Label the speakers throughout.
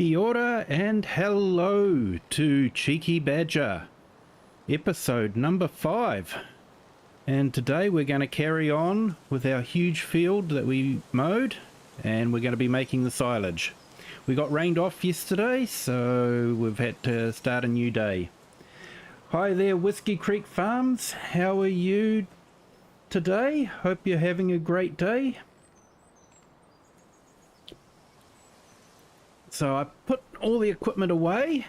Speaker 1: Kia ora and hello to Cheeky Badger, episode number 5. And today we're going to carry on with our huge field that we mowed, and we're going to be making the silage. We got rained off yesterday, so we've had to start a new day. Hi there, Whiskey Creek Farms. How are you today? Hope you're having a great day. So I put all the equipment away.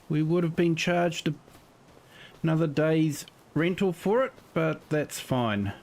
Speaker 1: We would have been charged another day's rental for it, but that's fine.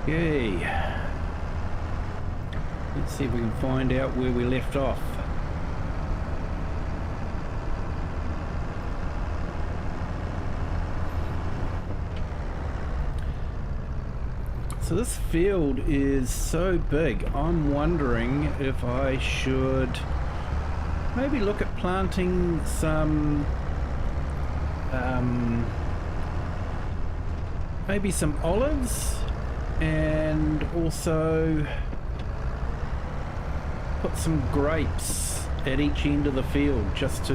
Speaker 1: Okay, let's see if we can find out where we left off. So this field is so big, I'm wondering if I should maybe look at planting some maybe some olives, and also put some grapes at each end of the field, just to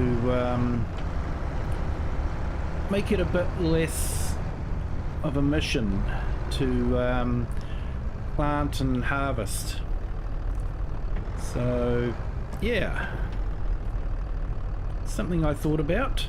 Speaker 1: make it a bit less of a mission to plant and harvest. So yeah, something I thought about.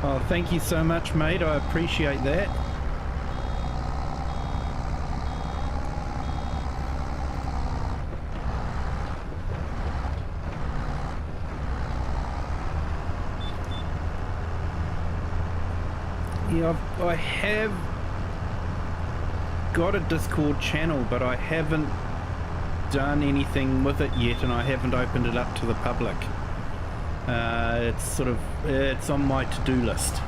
Speaker 1: Oh, thank you so much, mate. I appreciate that. Yeah, I have got a Discord channel, but I haven't done anything with it yet, and I haven't opened it up to the public. It's on my to-do list.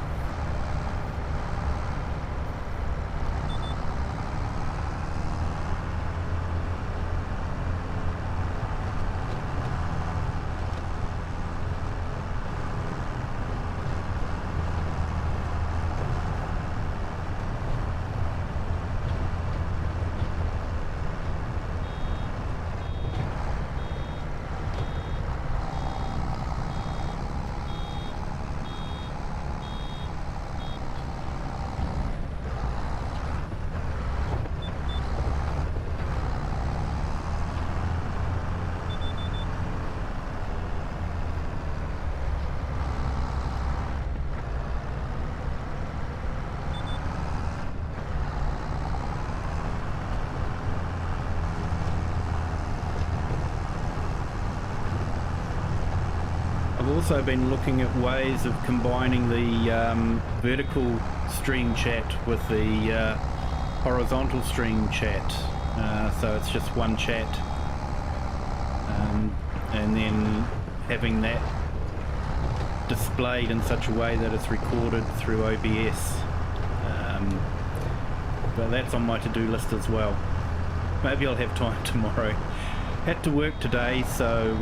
Speaker 1: I've also been looking at ways of combining the vertical stream chat with the horizontal stream chat, so it's just one chat, and then having that displayed in such a way that it's recorded through OBS. But that's on my to-do list as well. Maybe I'll have time tomorrow. Had to work today, so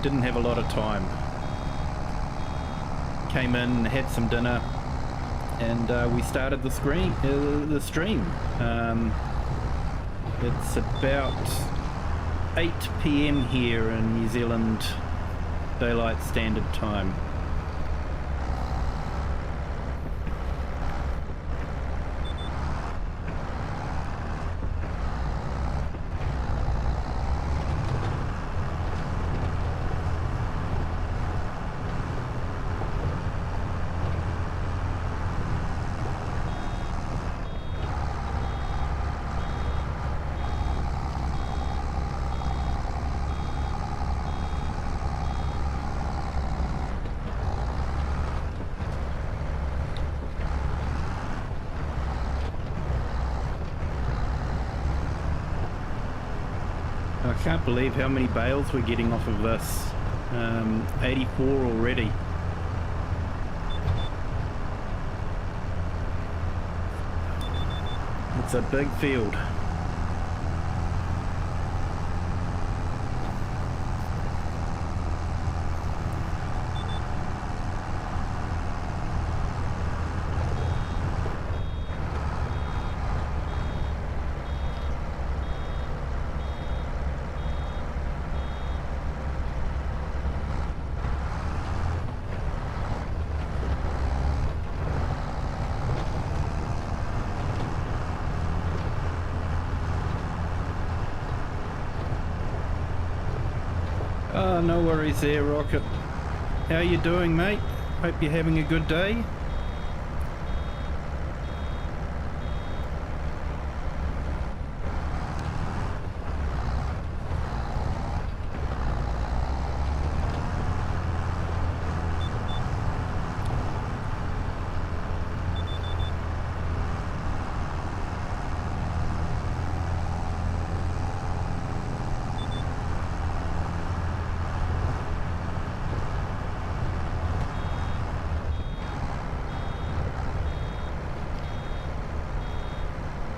Speaker 1: didn't have a lot of time. Came in, had some dinner, and we started the stream. It's about 8 PM here in New Zealand Daylight Standard Time. I can't believe how many bales we're getting off of this. 84 already. It's a big field. Oh, no worries there, Rocket. How you doing, mate? Hope you're having a good day.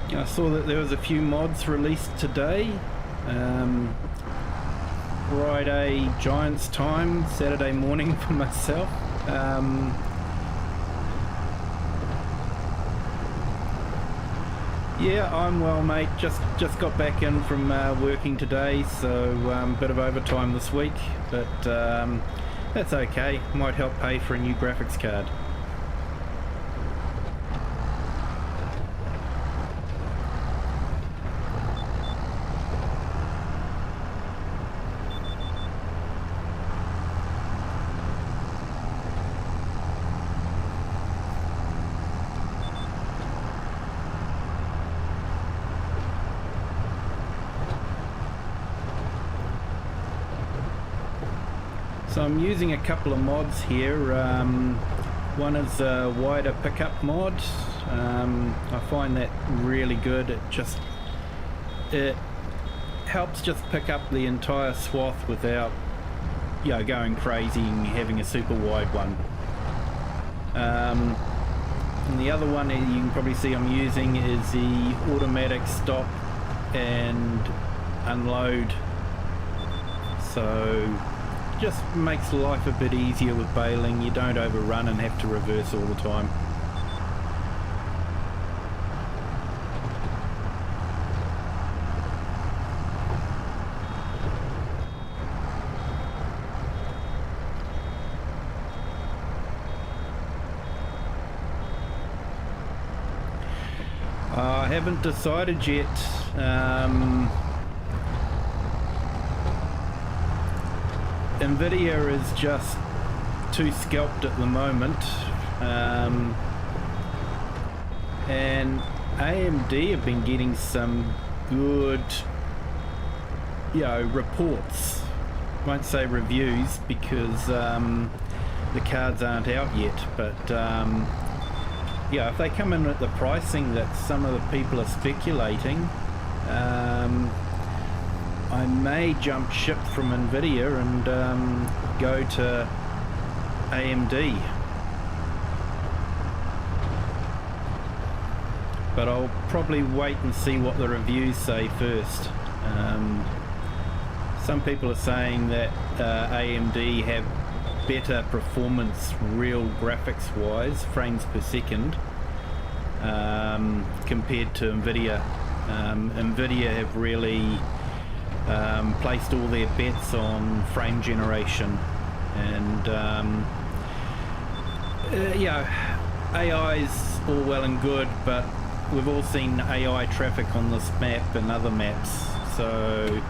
Speaker 1: I saw that there was a few mods released today. Friday Giants time, Saturday morning for myself. Yeah, I'm well, mate. Just got back in from working today, so bit of overtime this week, but that's okay. Might help pay for a new graphics card. So I'm using a couple of mods here. One is a wider pickup mod. I find that really good. It helps just pick up the entire swath without, you know, going crazy and having a super wide one. And the other one that you can probably see I'm using is the automatic stop and unload. So just makes life a bit easier with baling. You don't overrun and have to reverse all the time. I haven't decided yet. Nvidia is just too scalped at the moment, and AMD have been getting some good, you know, reports. Won't say reviews because the cards aren't out yet, but yeah, if they come in at the pricing that some of the people are speculating, I may jump ship from Nvidia and go to AMD. But I'll probably wait and see what the reviews say first. Some people are saying that AMD have better performance real graphics wise, frames per second, compared to NVIDIA. NVIDIA have really placed all their bets on frame generation, and AI's all well and good, but we've all seen AI traffic on this map and other maps, so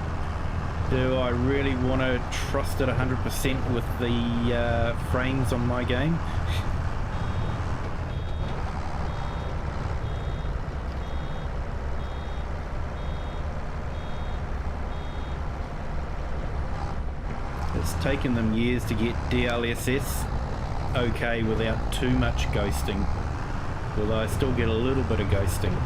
Speaker 1: do I really want to trust it 100% with the frames on my game? It's taken them years to get DLSS okay without too much ghosting, although I still get a little bit of ghosting.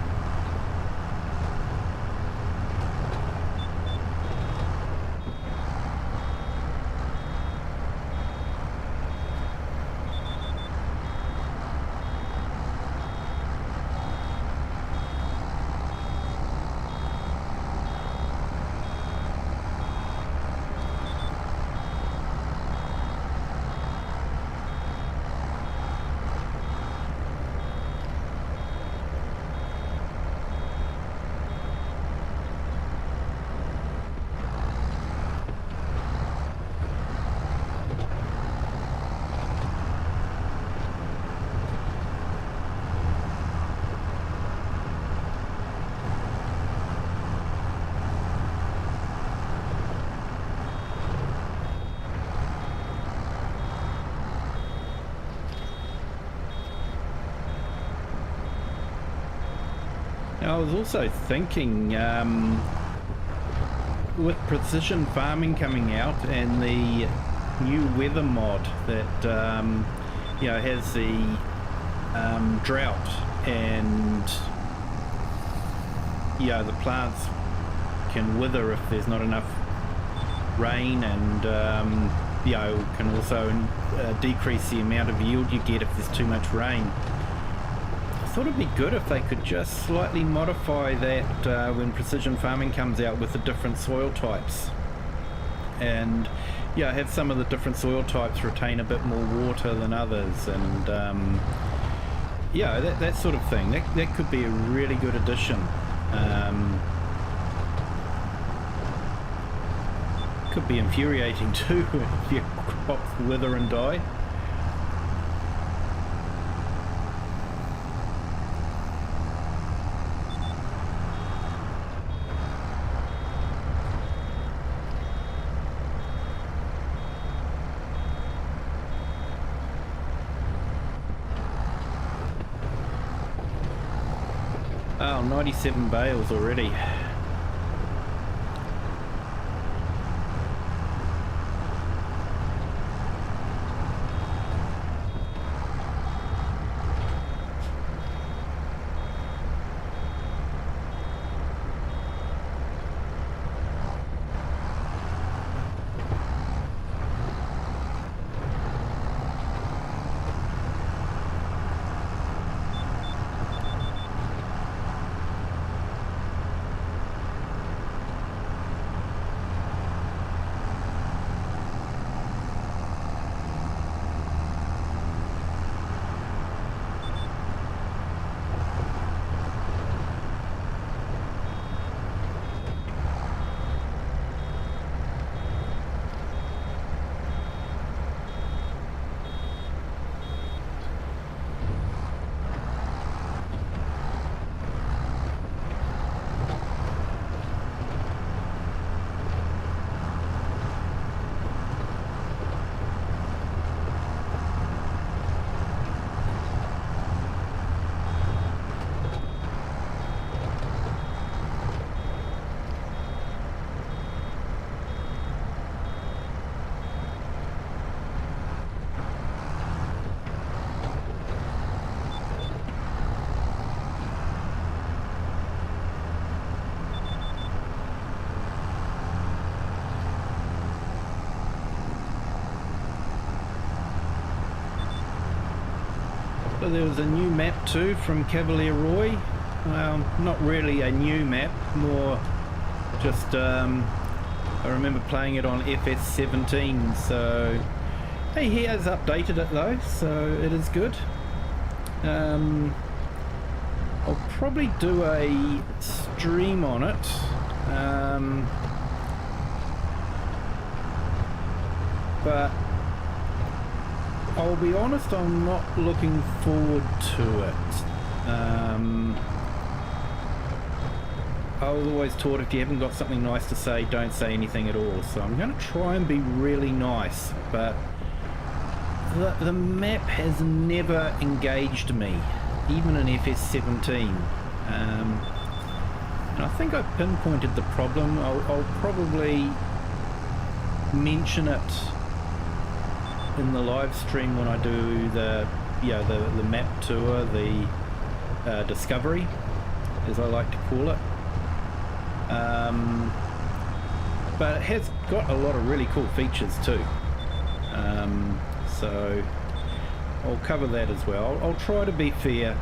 Speaker 1: Now, I was also thinking, with precision farming coming out and the new weather mod that has the drought, and the plants can wither if there's not enough rain, and can also decrease the amount of yield you get if there's too much rain. I thought it'd be good if they could just slightly modify that when precision farming comes out with the different soil types, and have some of the different soil types retain a bit more water than others, and that sort of thing. That could be a really good addition. Could be infuriating too if your crops wither and die. Oh, 97 bales already. So there was a new map too from Cavalier Roy. Well, not really a new map, more just I remember playing it on FS17, so hey, he has updated it though, so it is good. I'll probably do a stream on it. But I'll be honest, I'm not looking forward to it. I was always taught if you haven't got something nice to say, don't say anything at all. So I'm going to try and be really nice, but the map has never engaged me, even in FS17. And I think I pinpointed the problem. I'll probably mention it in the live stream when I do the map tour, the discovery, as I like to call it. But it has got a lot of really cool features too, so I'll cover that as well. I'll try to be fair.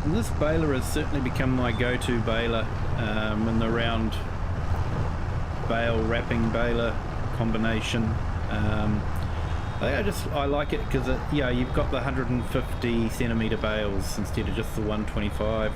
Speaker 1: And this baler has certainly become my go-to baler in the round bale wrapping baler combination. I like it because you've got the 150 centimeter bales instead of just the 125.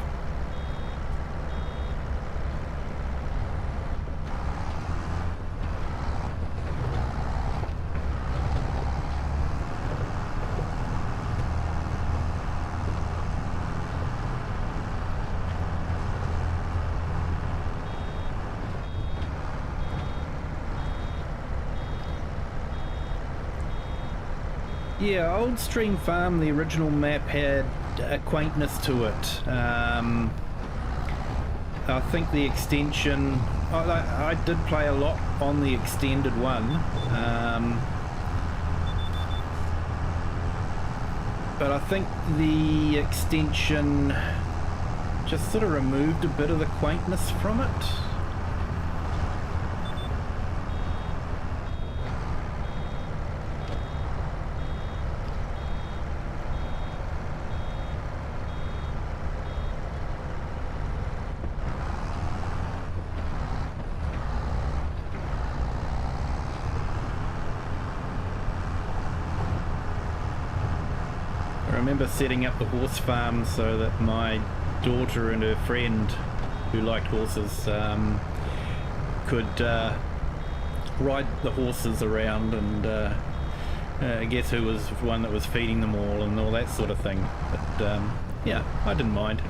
Speaker 1: Yeah, Old Stream Farm, the original map, had a quaintness to it. I think the extension, I did play a lot on the extended one, but I think the extension just sort of removed a bit of the quaintness from it. I remember setting up the horse farm so that my daughter and her friend who liked horses could ride the horses around and guess who was the one that was feeding them all and all that sort of thing. But yeah, I didn't mind.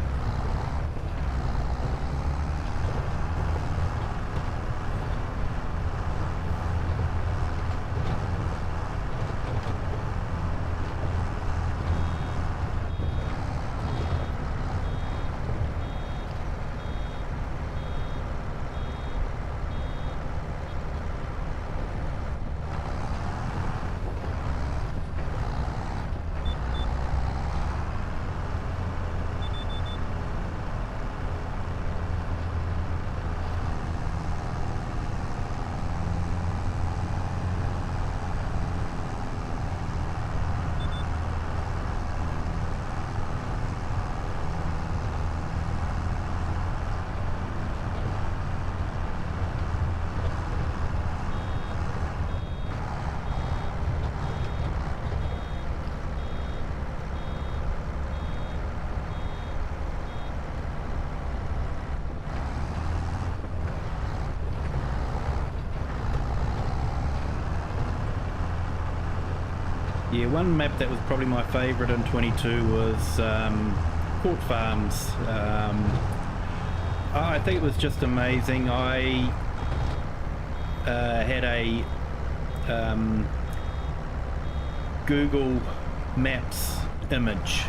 Speaker 1: Yeah, one map that was probably my favourite in 22 was Court Farms. I think it was just amazing. I had a Google Maps image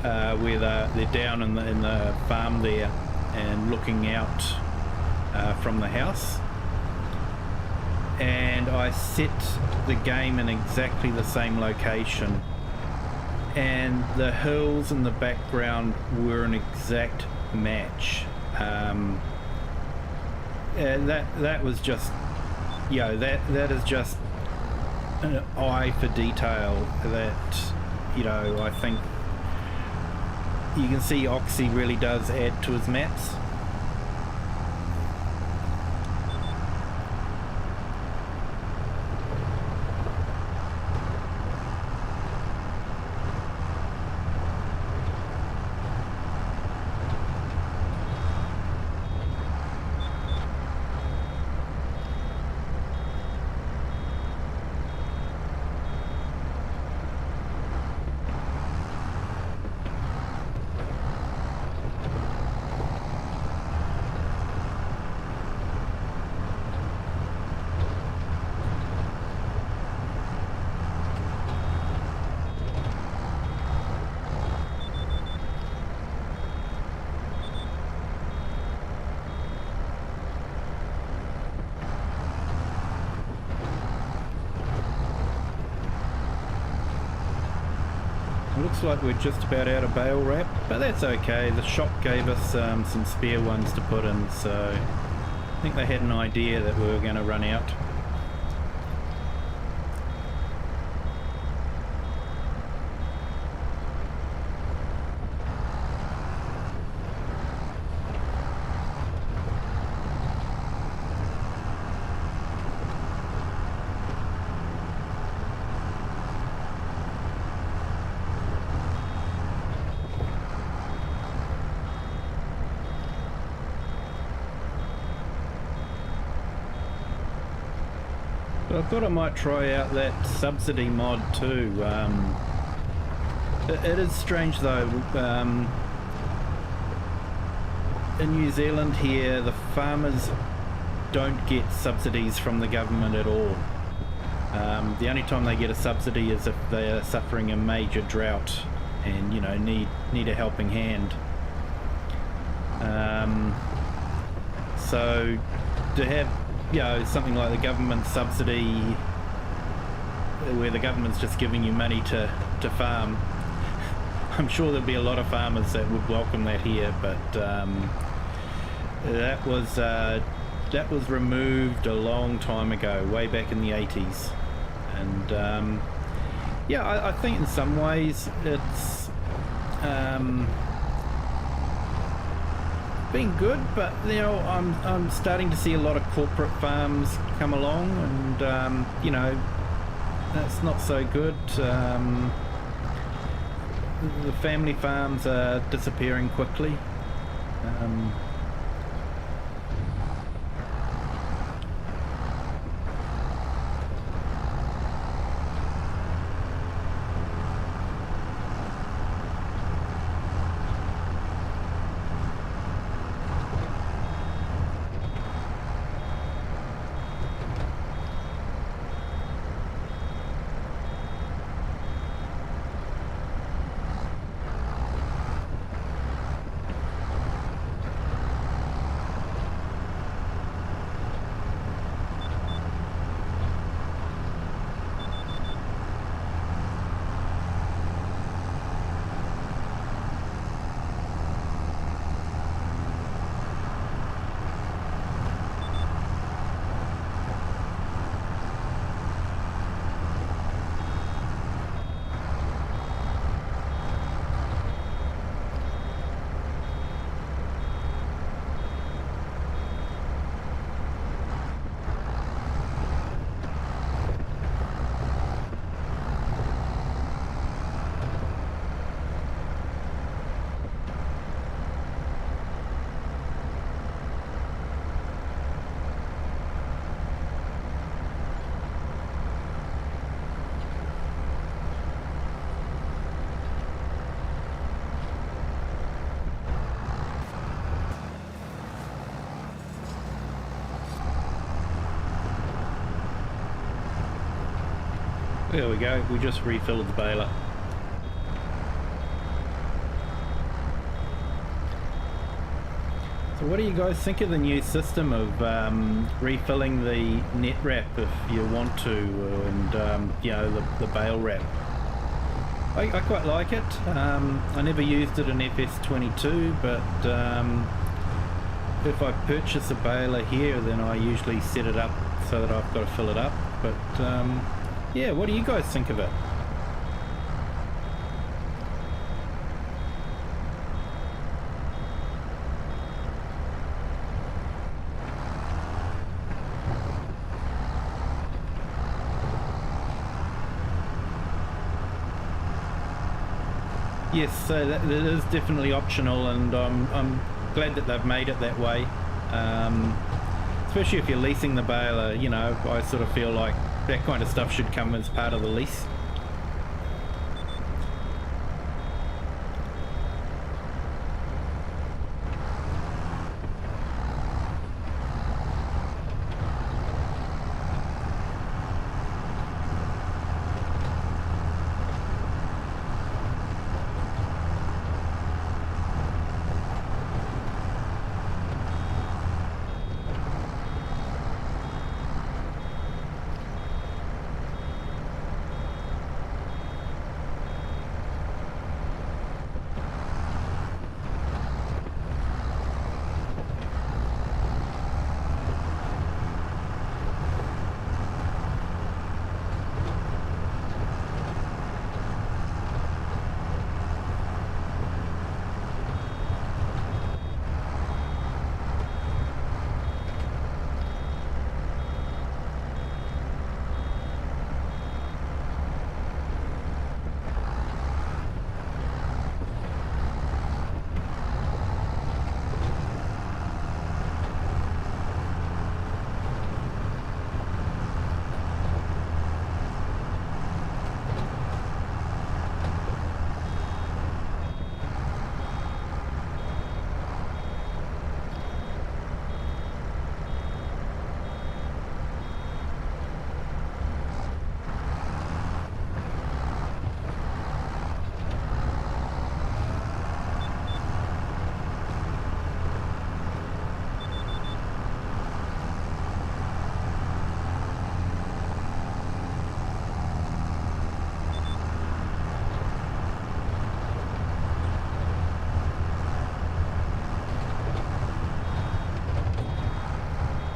Speaker 1: where they're down in the farm there and looking out from the house, and I set the game in exactly the same location, and the hills in the background were an exact match. And that was just, you know, that is just an eye for detail that, you know, I think you can see Oxy really does add to his maps. Looks like we're just about out of bale wrap, but that's okay. The shop gave us some spare ones to put in, so I think they had an idea that we were going to run out. I thought I might try out that subsidy mod too. It is strange though. In New Zealand here, the farmers don't get subsidies from the government at all. The only time they get a subsidy is if they are suffering a major drought and, you know, need a helping hand. So to have, you know, something like the government subsidy where the government's just giving you money to farm, I'm sure there'd be a lot of farmers that would welcome that here, but that was removed a long time ago, way back in the 80s. And yeah, I think in some ways it's been good, but you know, I'm starting to see a lot of corporate farms come along, and you know, that's not so good. The family farms are disappearing quickly. There we go, we just refilled the baler. So what do you guys think of the new system of refilling the net wrap if you want to, and you know, the bale wrap? I quite like it. I never used it in FS22, but if I purchase a baler here, then I usually set it up so that I've got to fill it up. But yeah, what do you guys think of it? Yes, so that is definitely optional, and I'm glad that they've made it that way. Especially if you're leasing the baler, you know, I sort of feel like that kind of stuff should come as part of the lease.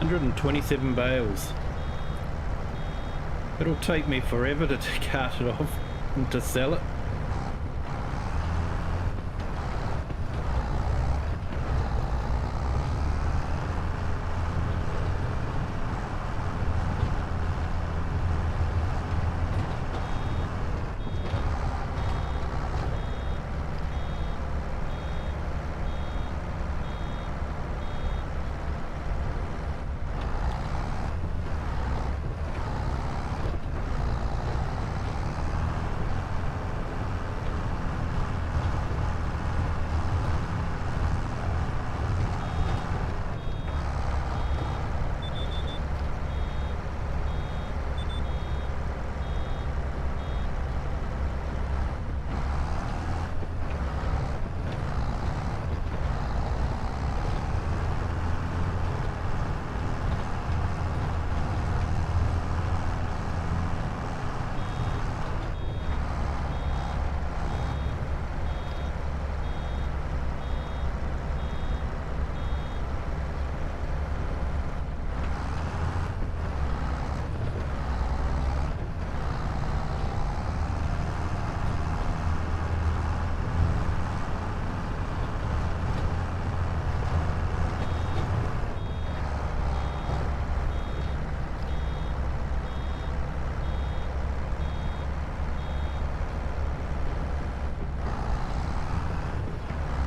Speaker 1: $127 bales. It'll take me forever to cart it off and to sell it.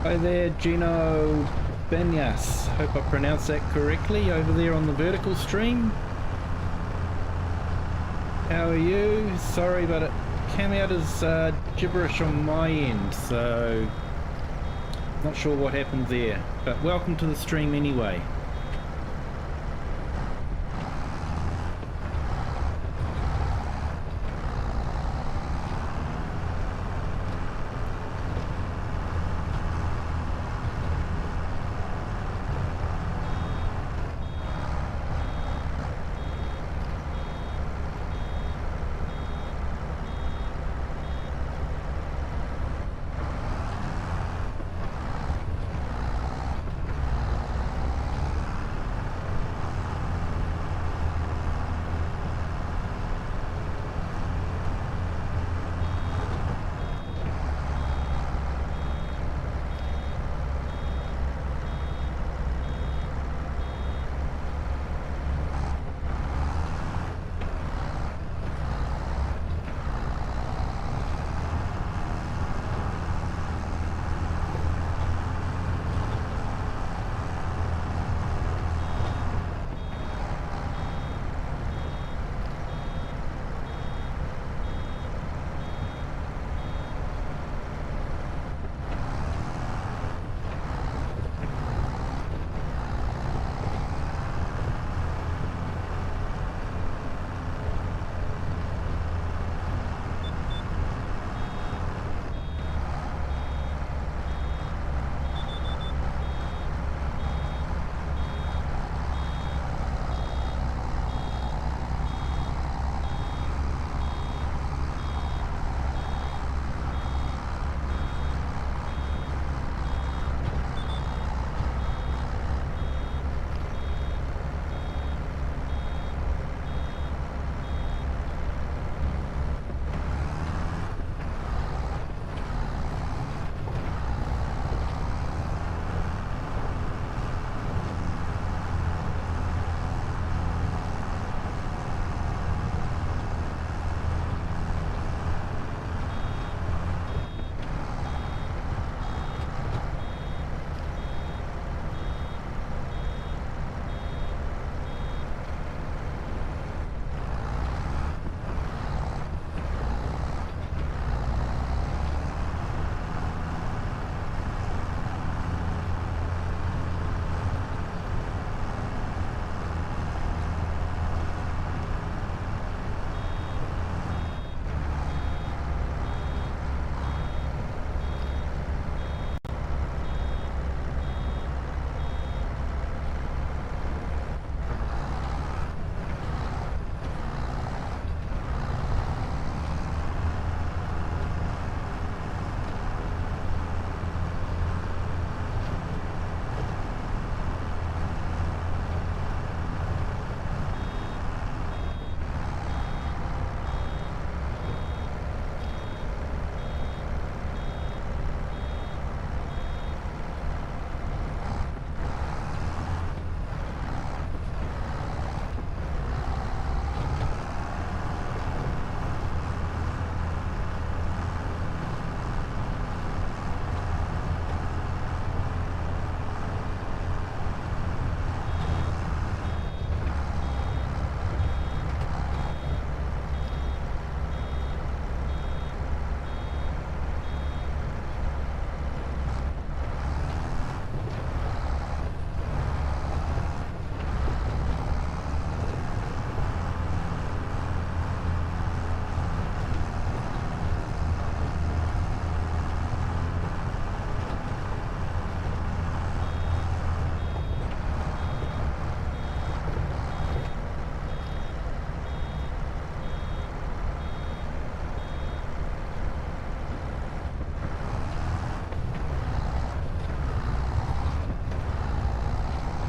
Speaker 1: Hi there, Gino Benyas. Hope I pronounced that correctly over there on the vertical stream. How are you? Sorry, but it came out as gibberish on my end, so not sure what happened there. But welcome to the stream anyway.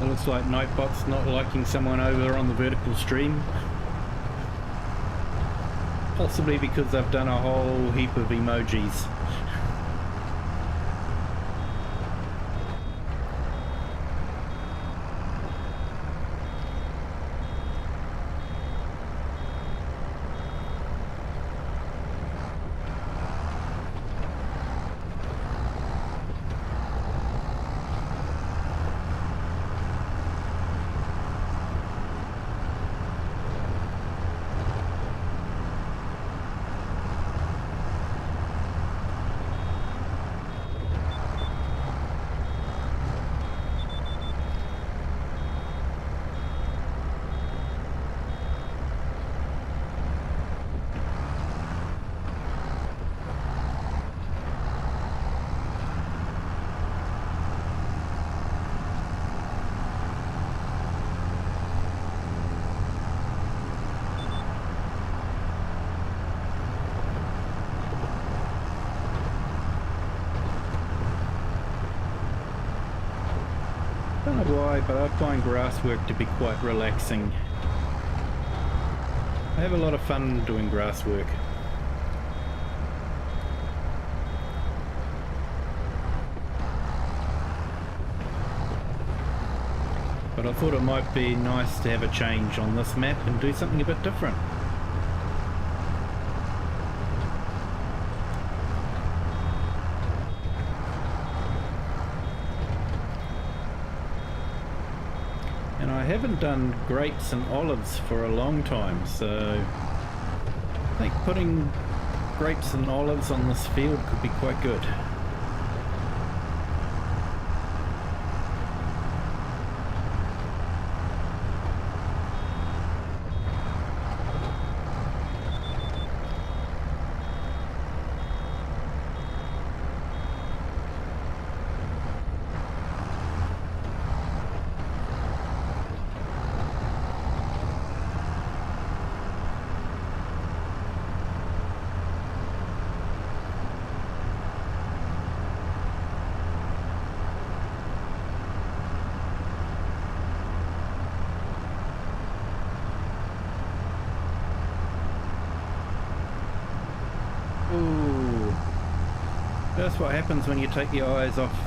Speaker 1: It looks like Nightbot's not liking someone over on the vertical stream. Possibly because I've done a whole heap of emojis. I don't know why, but I find grass work to be quite relaxing. I have a lot of fun doing grass work. But I thought it might be nice to have a change on this map and do something a bit different. And I haven't done grapes and olives for a long time, so I think putting grapes and olives on this field could be quite good. Ooh, that's what happens when you take your eyes off.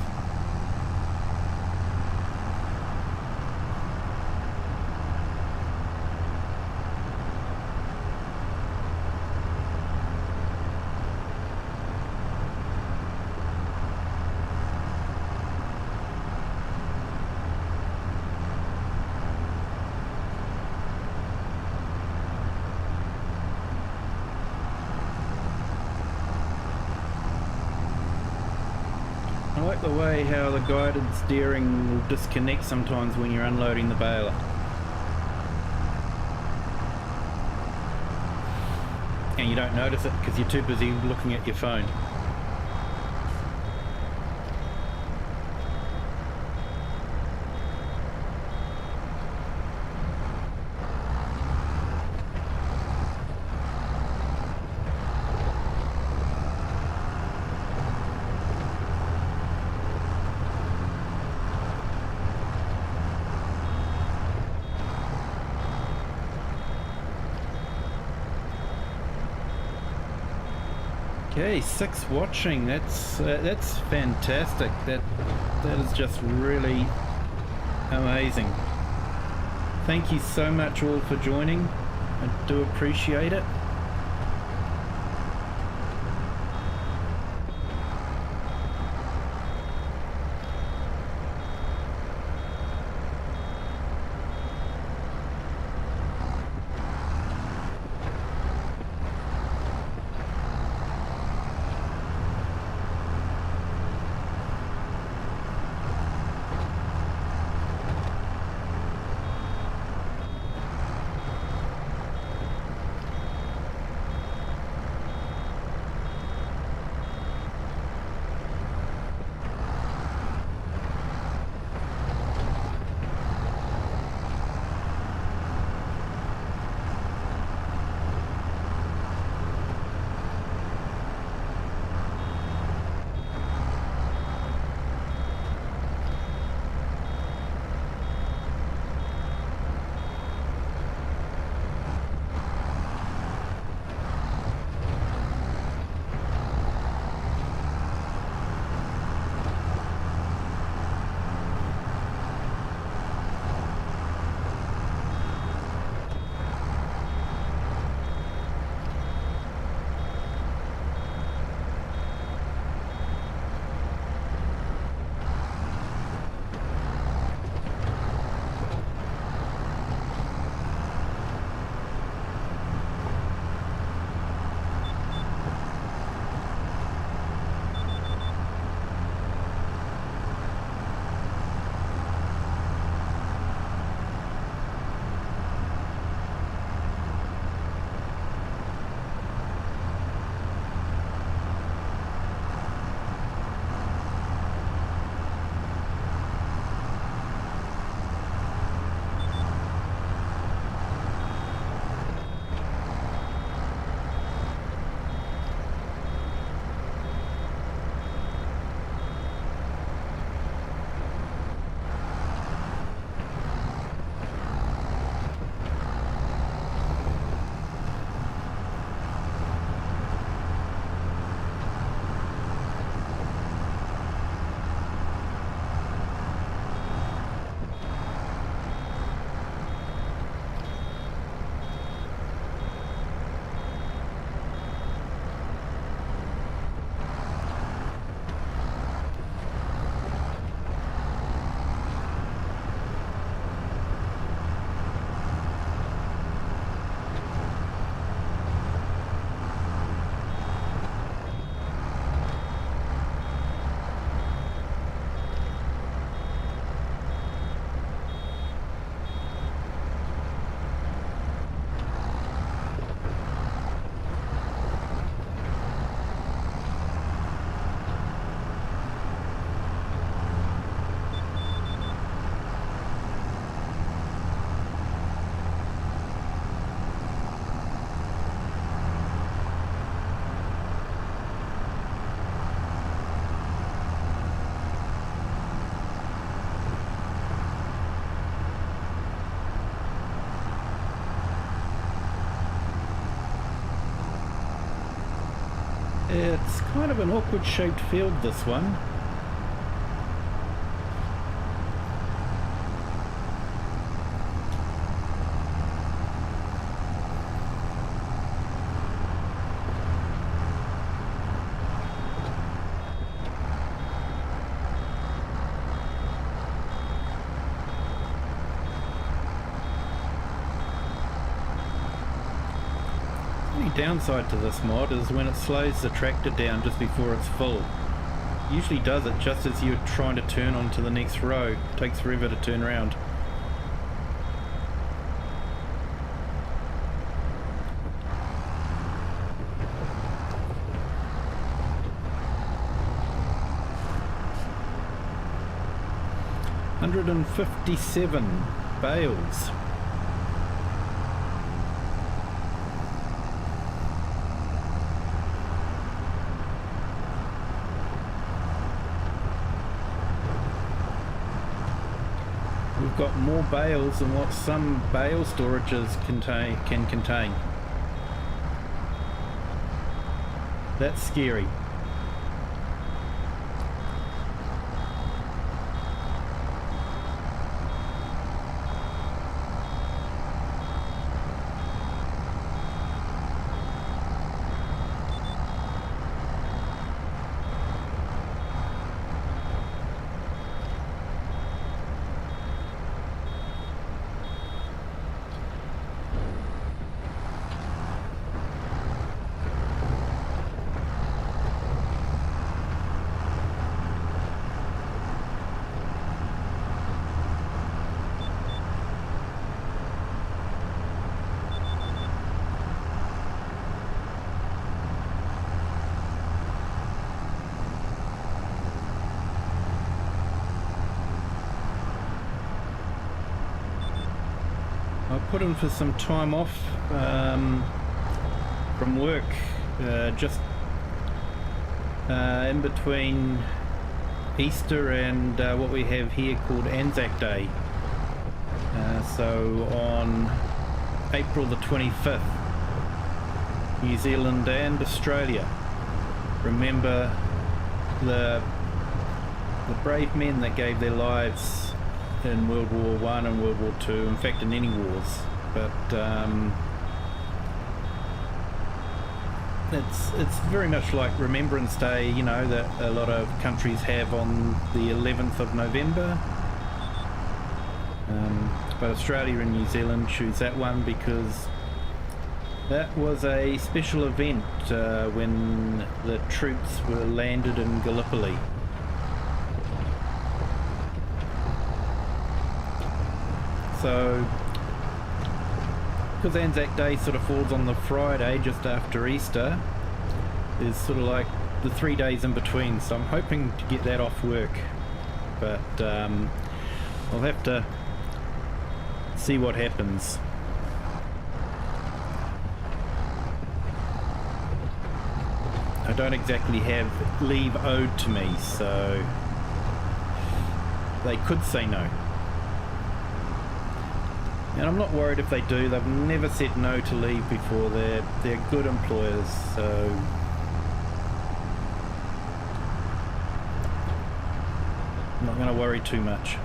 Speaker 1: I like the way how the guided steering will disconnect sometimes when you're unloading the baler. And you don't notice it because you're too busy looking at your phone. Okay, 6 watching. That's fantastic. That is just really amazing. Thank you so much all for joining. I do appreciate it. It's kind of an awkward shaped field, this one. Downside to this mod is when it slows the tractor down just before it's full. It usually does it just as you're trying to turn onto the next row. It takes forever to turn around. $157 bales. We've got more bales than what some bale storages can contain. That's scary. I put in for some time off from work, just in between Easter and what we have here called Anzac Day. So on April the 25th, New Zealand and Australia remember the brave men that gave their lives in World War I and World War II, in fact in any wars, but it's very much like Remembrance Day, you know, that a lot of countries have on the 11th of November, but Australia and New Zealand choose that one because that was a special event when the troops were landed in Gallipoli. So, because Anzac Day sort of falls on the Friday just after Easter, there's sort of like the 3 days in between, so I'm hoping to get that off work, but I'll have to see what happens. I don't exactly have leave owed to me, so they could say no. And I'm not worried if they do. They've never said no to leave before. They're good employers, so I'm not going to worry too much.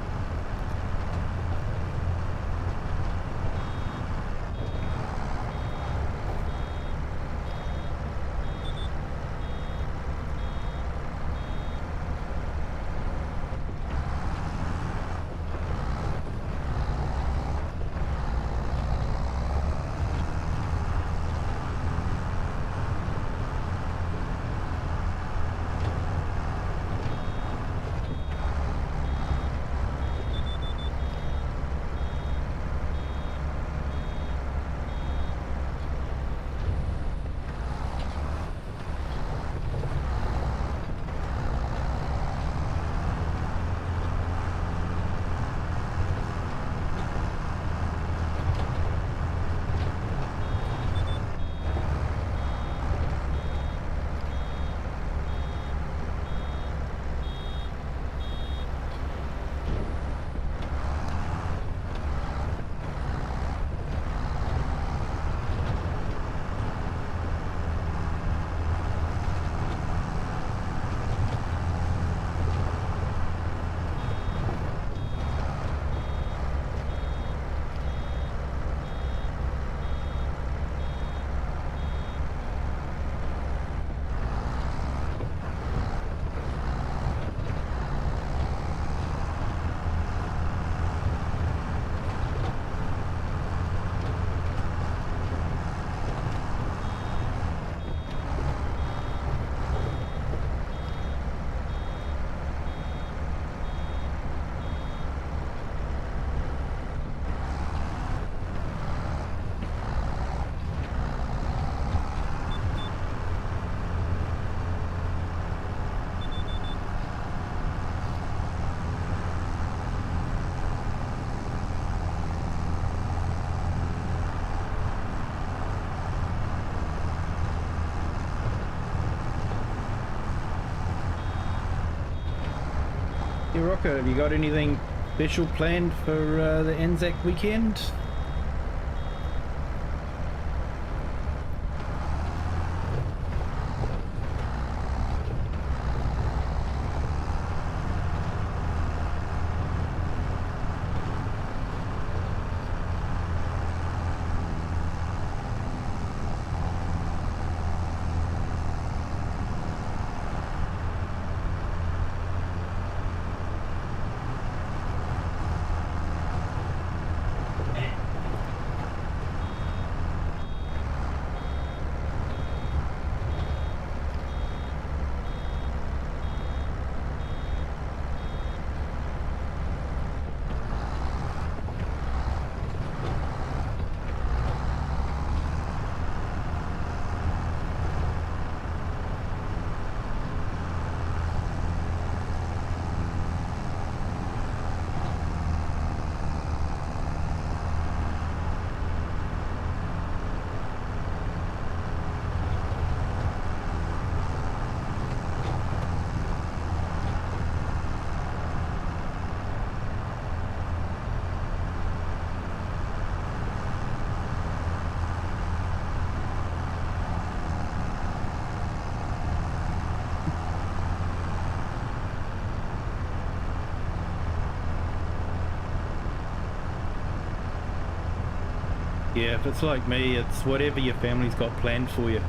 Speaker 1: Rocket, have you got anything special planned for the Anzac weekend? Yeah, if it's like me, it's whatever your family's got planned for you.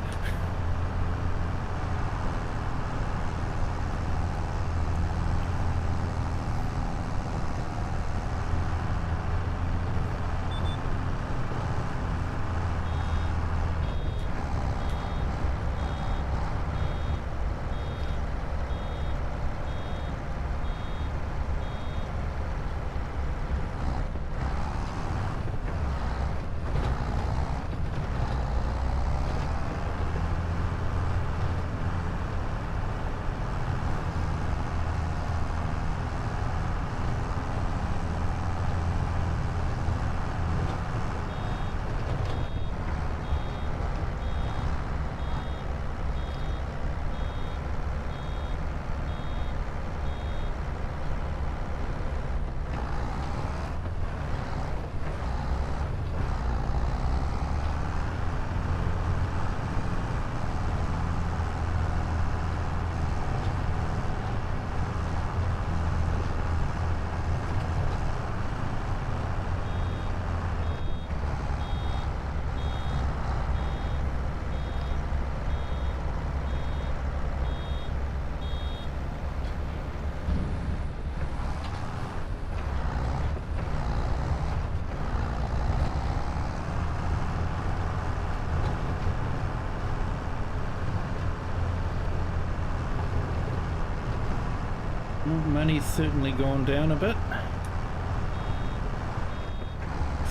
Speaker 1: Money's certainly gone down a bit.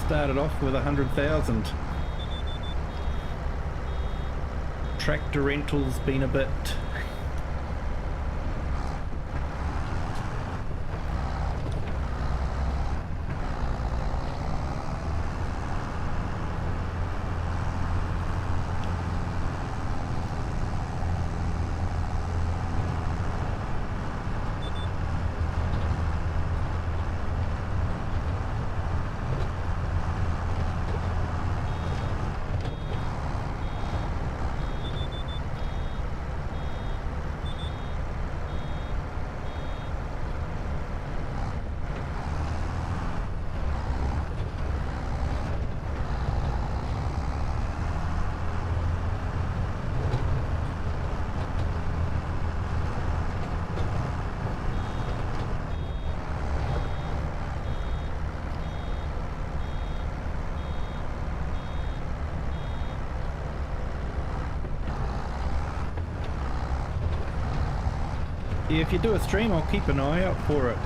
Speaker 1: Started off with 100,000. Tractor rentals been a bit. Yeah, if you do a stream, I'll keep an eye out for it.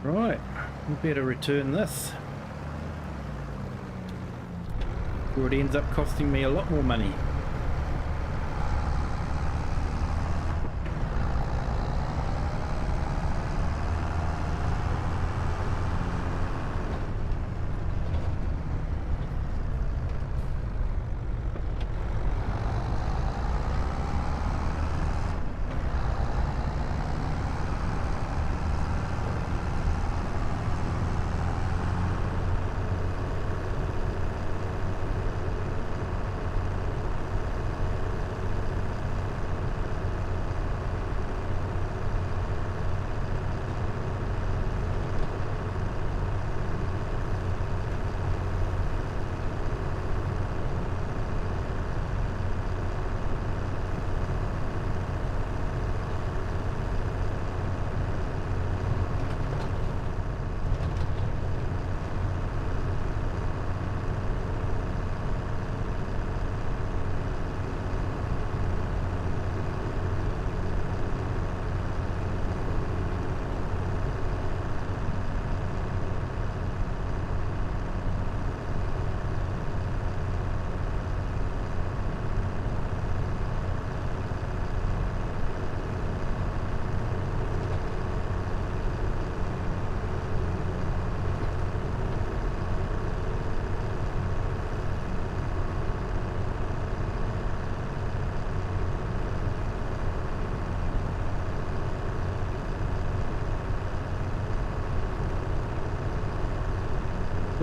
Speaker 1: Right, we better return this, or it ends up costing me a lot more money.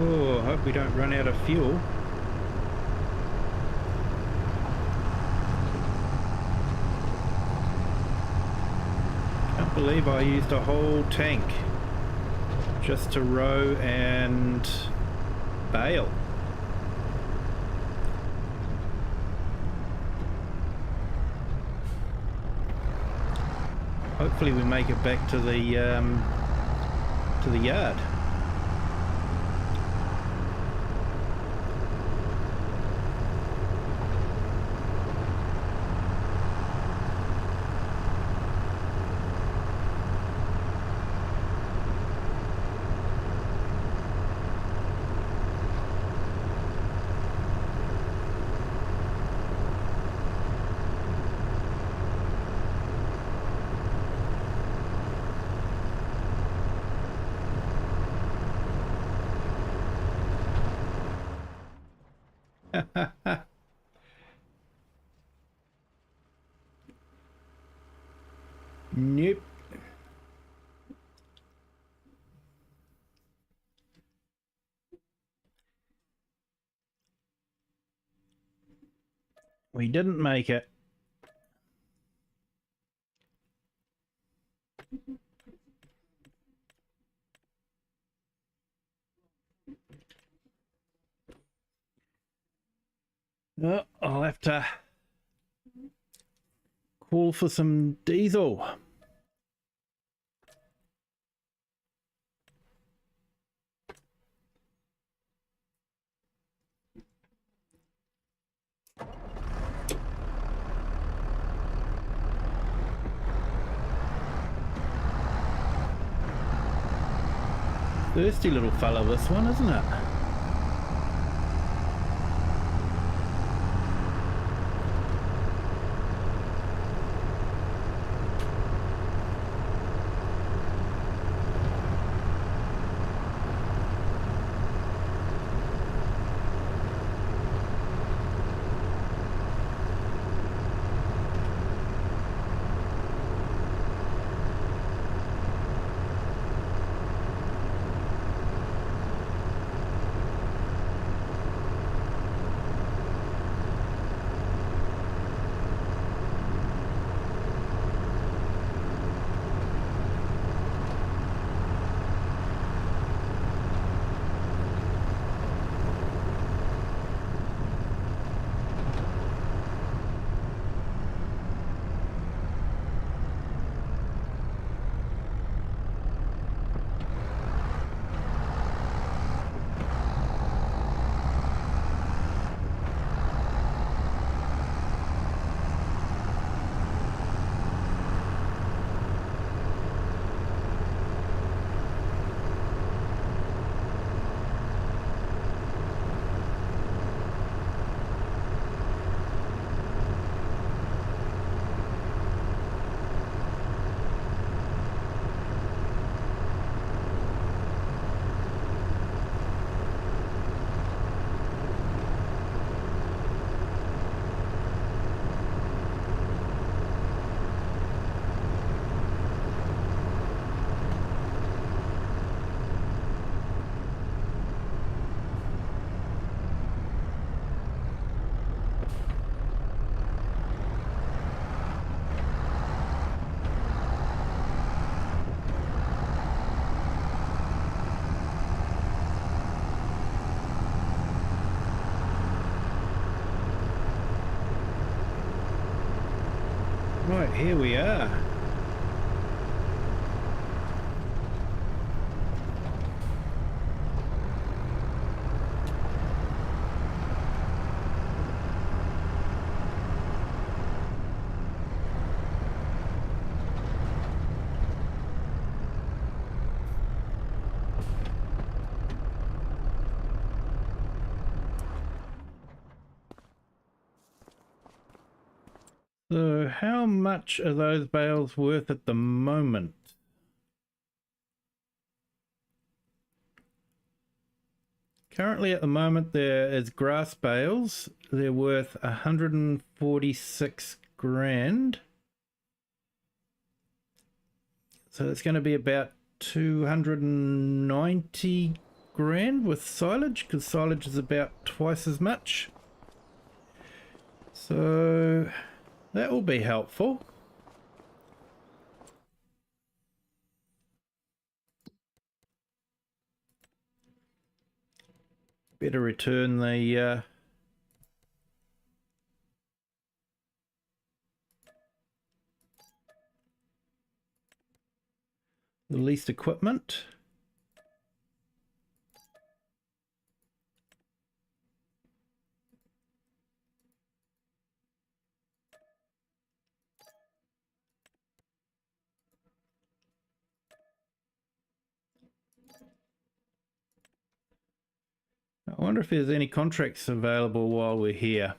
Speaker 1: Oh, I hope we don't run out of fuel. Can't believe I used a whole tank just to row and bail. Hopefully we make it back to the yard. Nope. We didn't make it. Oh, I'll have to call for some diesel. Thirsty little fella, this one, isn't it? Right, here we are. So how much are those bales worth at the moment? Currently at the moment there is grass bales. They're worth 146 grand. So it's going to be about 290 grand with silage, because silage is about twice as much. So that will be helpful. Better return the leased equipment. I wonder if there's any contracts available while we're here.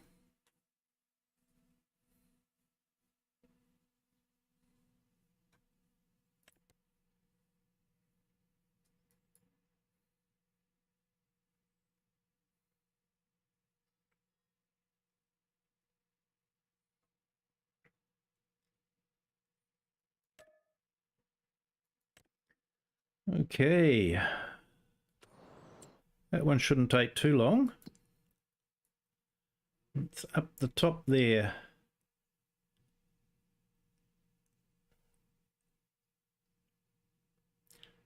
Speaker 1: Okay. That one shouldn't take too long. It's up the top there.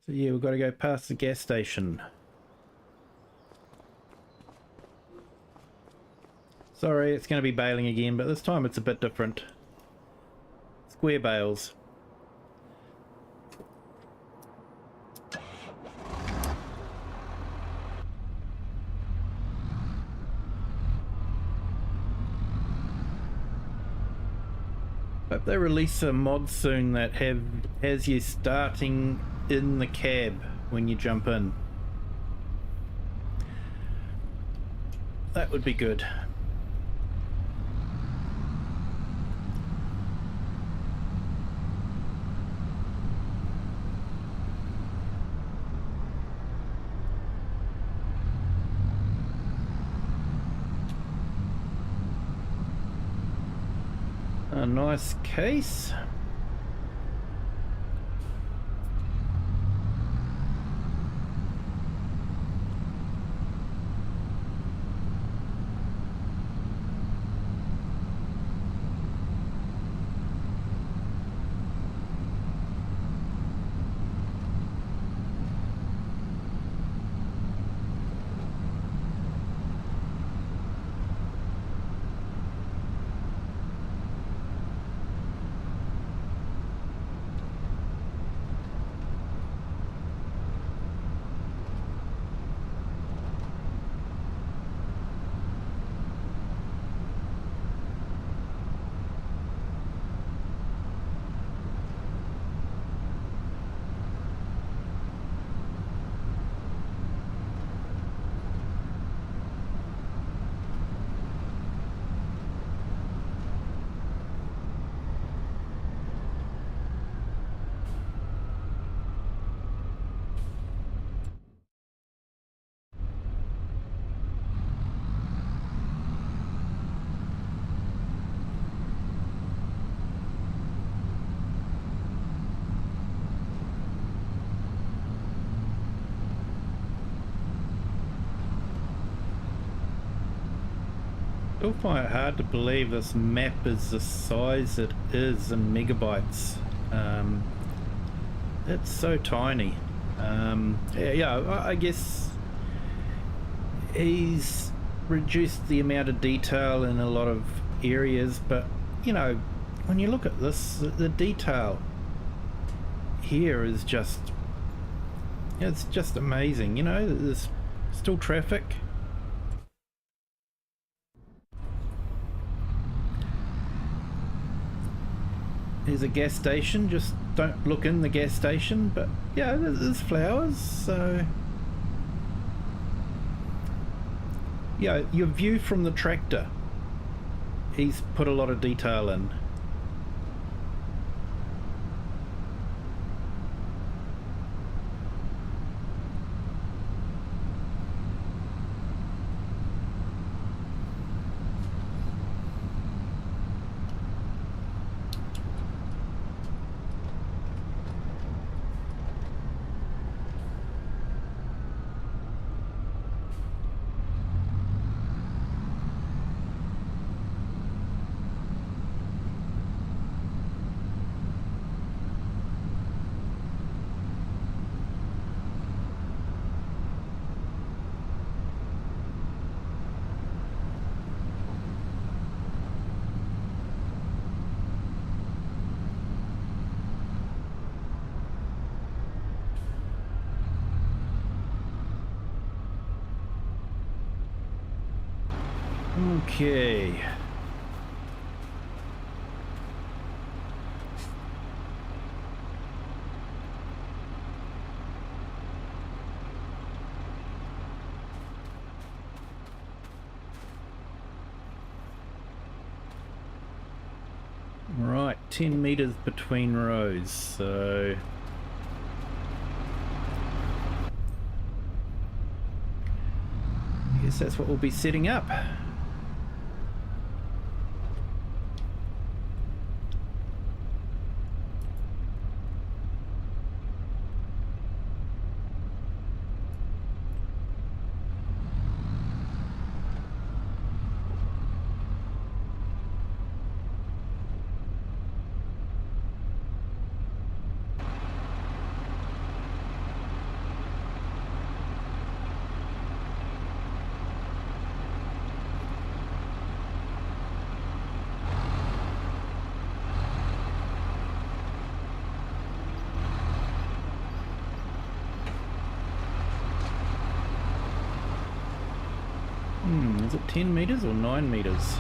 Speaker 1: So yeah, we've got to go past the gas station. Sorry, it's going to be baling again, but this time it's a bit different. Square bales. Hope they release some mods soon that has you starting in the cab when you jump in. That would be good. A nice case. Still find it hard to believe this map is the size it is in megabytes. It's so tiny. Yeah, I guess he's reduced the amount of detail in a lot of areas, but you know, when you look at this, the detail here is just, it's just amazing. You know, there's still traffic. There's a gas station, just don't look in the gas station, but yeah, there's flowers, so yeah, your view from the tractor, he's put a lot of detail in. Okay. Right, 10 meters between rows, so I guess that's what we'll be setting up. Is it 10 meters or 9 meters?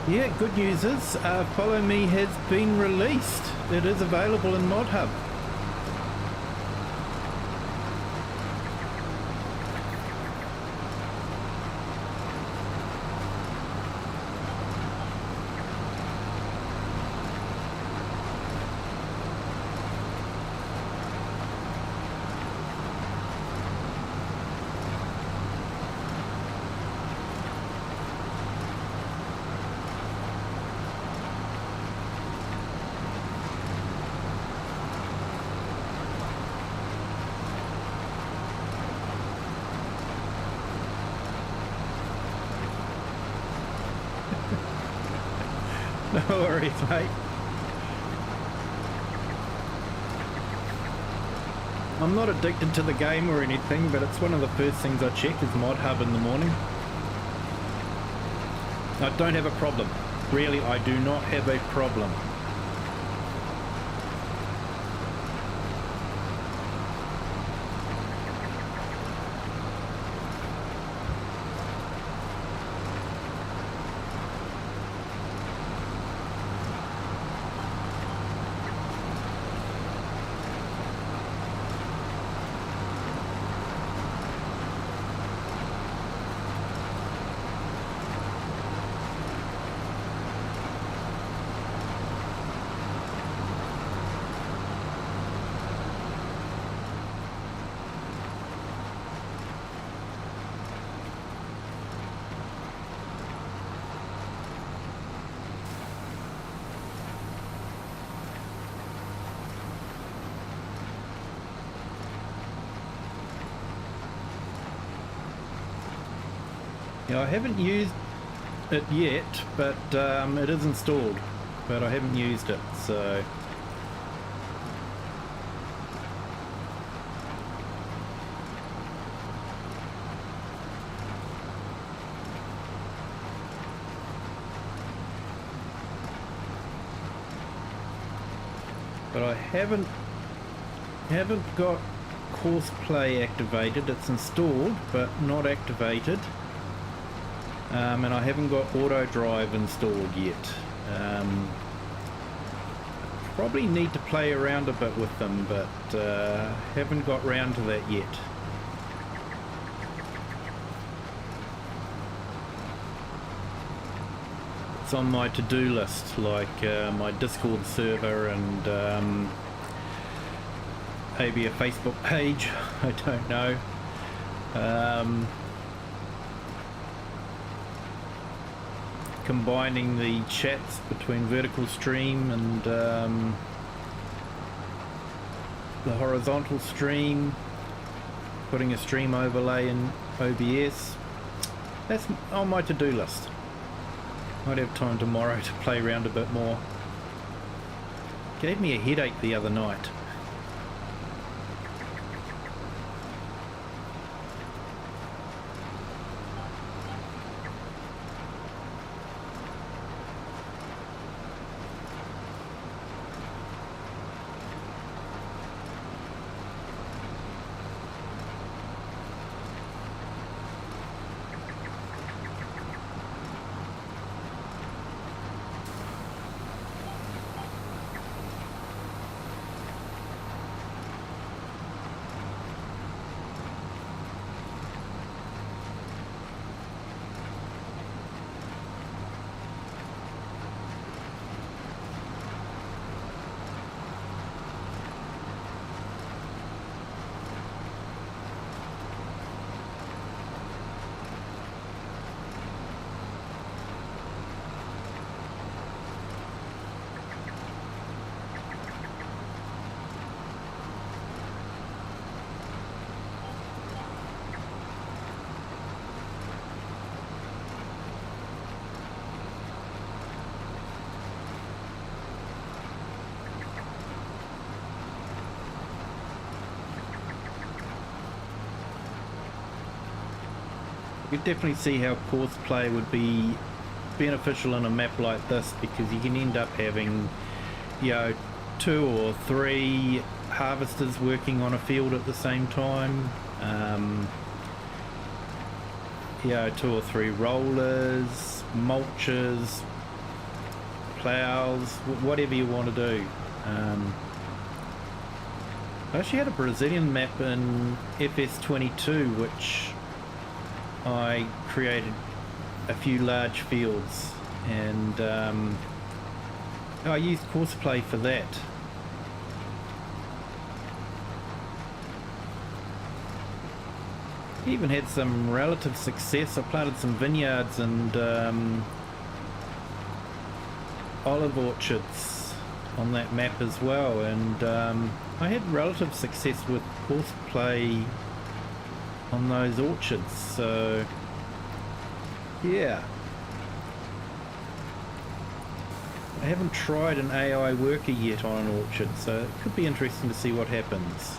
Speaker 1: Yeah, good news is Follow Me has been released. It is available in Mod Hub. No worries, mate. I'm not addicted to the game or anything, but it's one of the first things I check is Mod Hub in the morning. I don't have a problem. Really, I do not have a problem. Yeah, I haven't used it yet, but it is installed, but I haven't used it, so but I haven't got course play activated. It's installed but not activated, and I haven't got auto drive installed yet. Probably need to play around a bit with them, but haven't got round to that yet. It's on my to-do list, like my Discord server and maybe a Facebook page, I don't know. Combining the chats between vertical stream and the horizontal stream, putting a stream overlay in OBS. That's on my to-do list. Might have time tomorrow to play around a bit more. Gave me a headache the other night. You could definitely see how course play would be beneficial in a map like this, because you can end up having, you know, 2 or 3 harvesters working on a field at the same time. You know, 2 or 3 rollers, mulchers, plows, whatever you want to do. I actually had a Brazilian map in FS22 which I created a few large fields, and I used courseplay for that. Even had some relative success. I planted some vineyards and olive orchards on that map as well, and I had relative success with courseplay on those orchards, so yeah. I haven't tried an AI worker yet on an orchard, so it could be interesting to see what happens.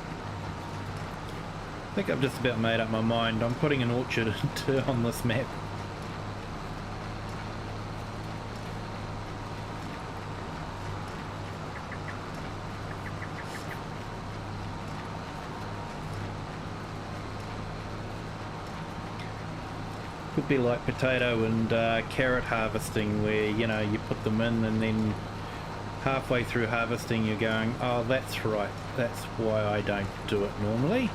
Speaker 1: I think I've just about made up my mind. I'm putting an orchard on this map. Could be like potato and carrot harvesting, where, you know, you put them in and then halfway through harvesting you're going, oh, that's right, that's why I don't do it normally.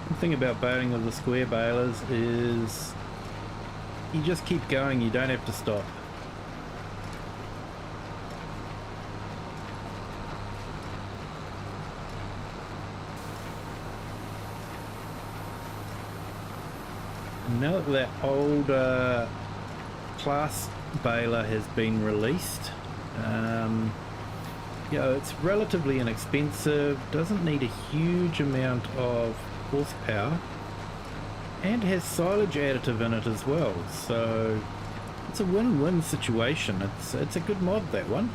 Speaker 1: The thing about baling with the square balers is you just keep going, you don't have to stop. Now that that old class baler has been released, you know, it's relatively inexpensive, doesn't need a huge amount of horsepower, and has silage additive in it as well, so it's a win-win situation. It's a good mod, that one.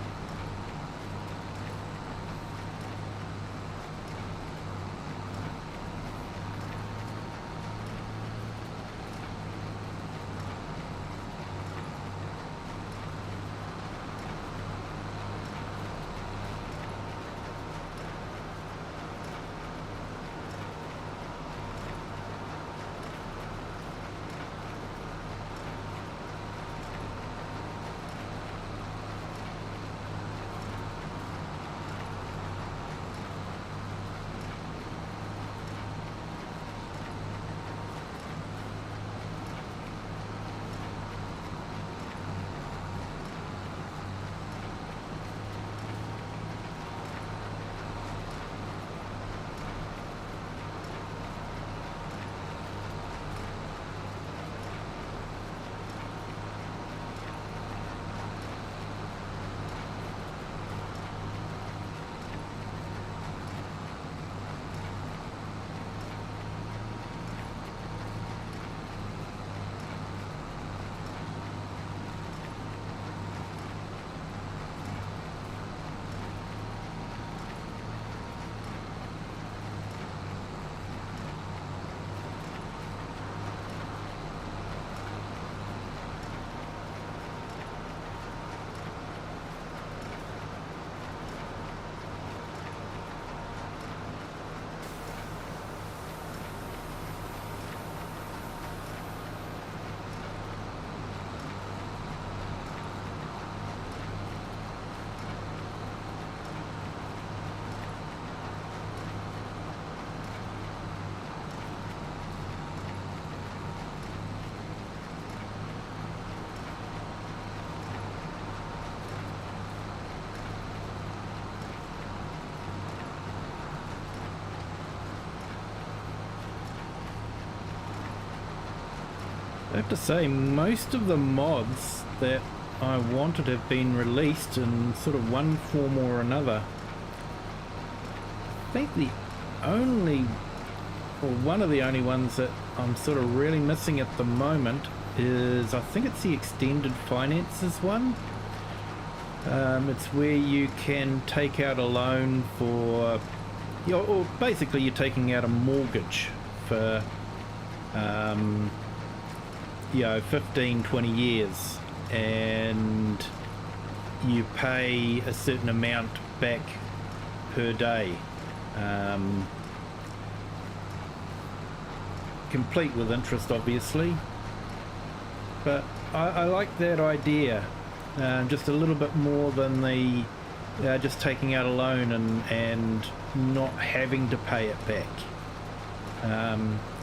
Speaker 1: I have to say, most of the mods that I wanted have been released in sort of one form or another. I think the only, or one of the only ones that I'm sort of really missing at the moment is, I think it's the extended finances one. It's where you can take out a loan for, or basically you're taking out a mortgage for 15, 20 years, and you pay a certain amount back per day, complete with interest obviously, but I like that idea, just a little bit more than the just taking out a loan and not having to pay it back.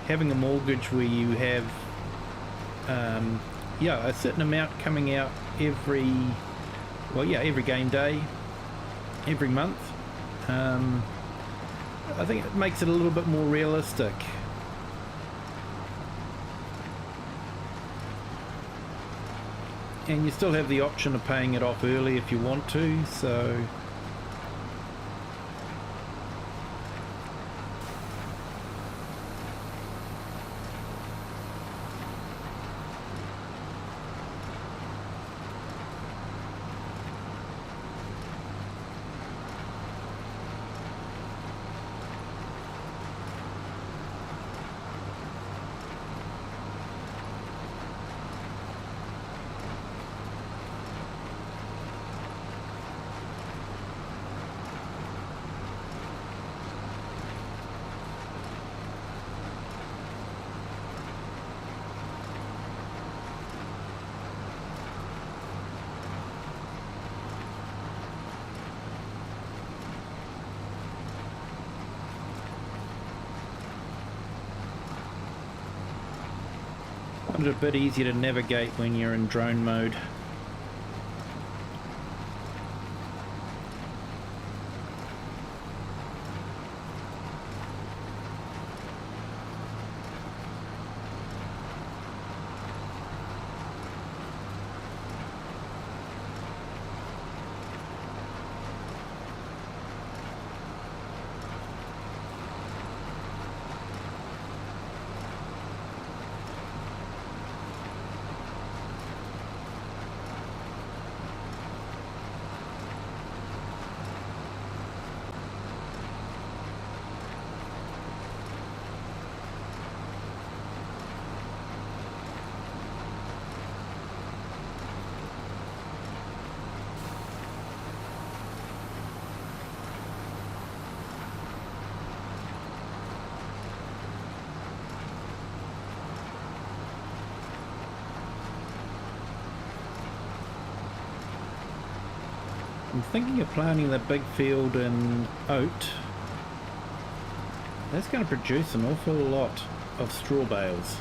Speaker 1: Having a mortgage where you have a certain amount coming out every game day, every month. I think it makes it a little bit more realistic. And you still have the option of paying it off early if you want to, so It's a bit easier to navigate when you're in drone mode. I'm thinking of planting the big field in oat. That's going to produce an awful lot of straw bales.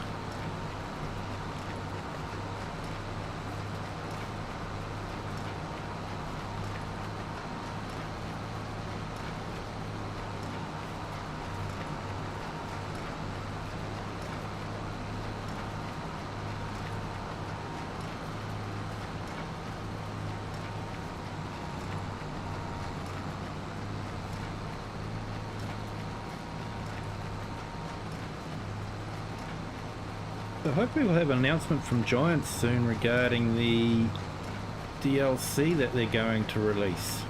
Speaker 1: So hopefully we'll have an announcement from Giants soon regarding the DLC that they're going to release.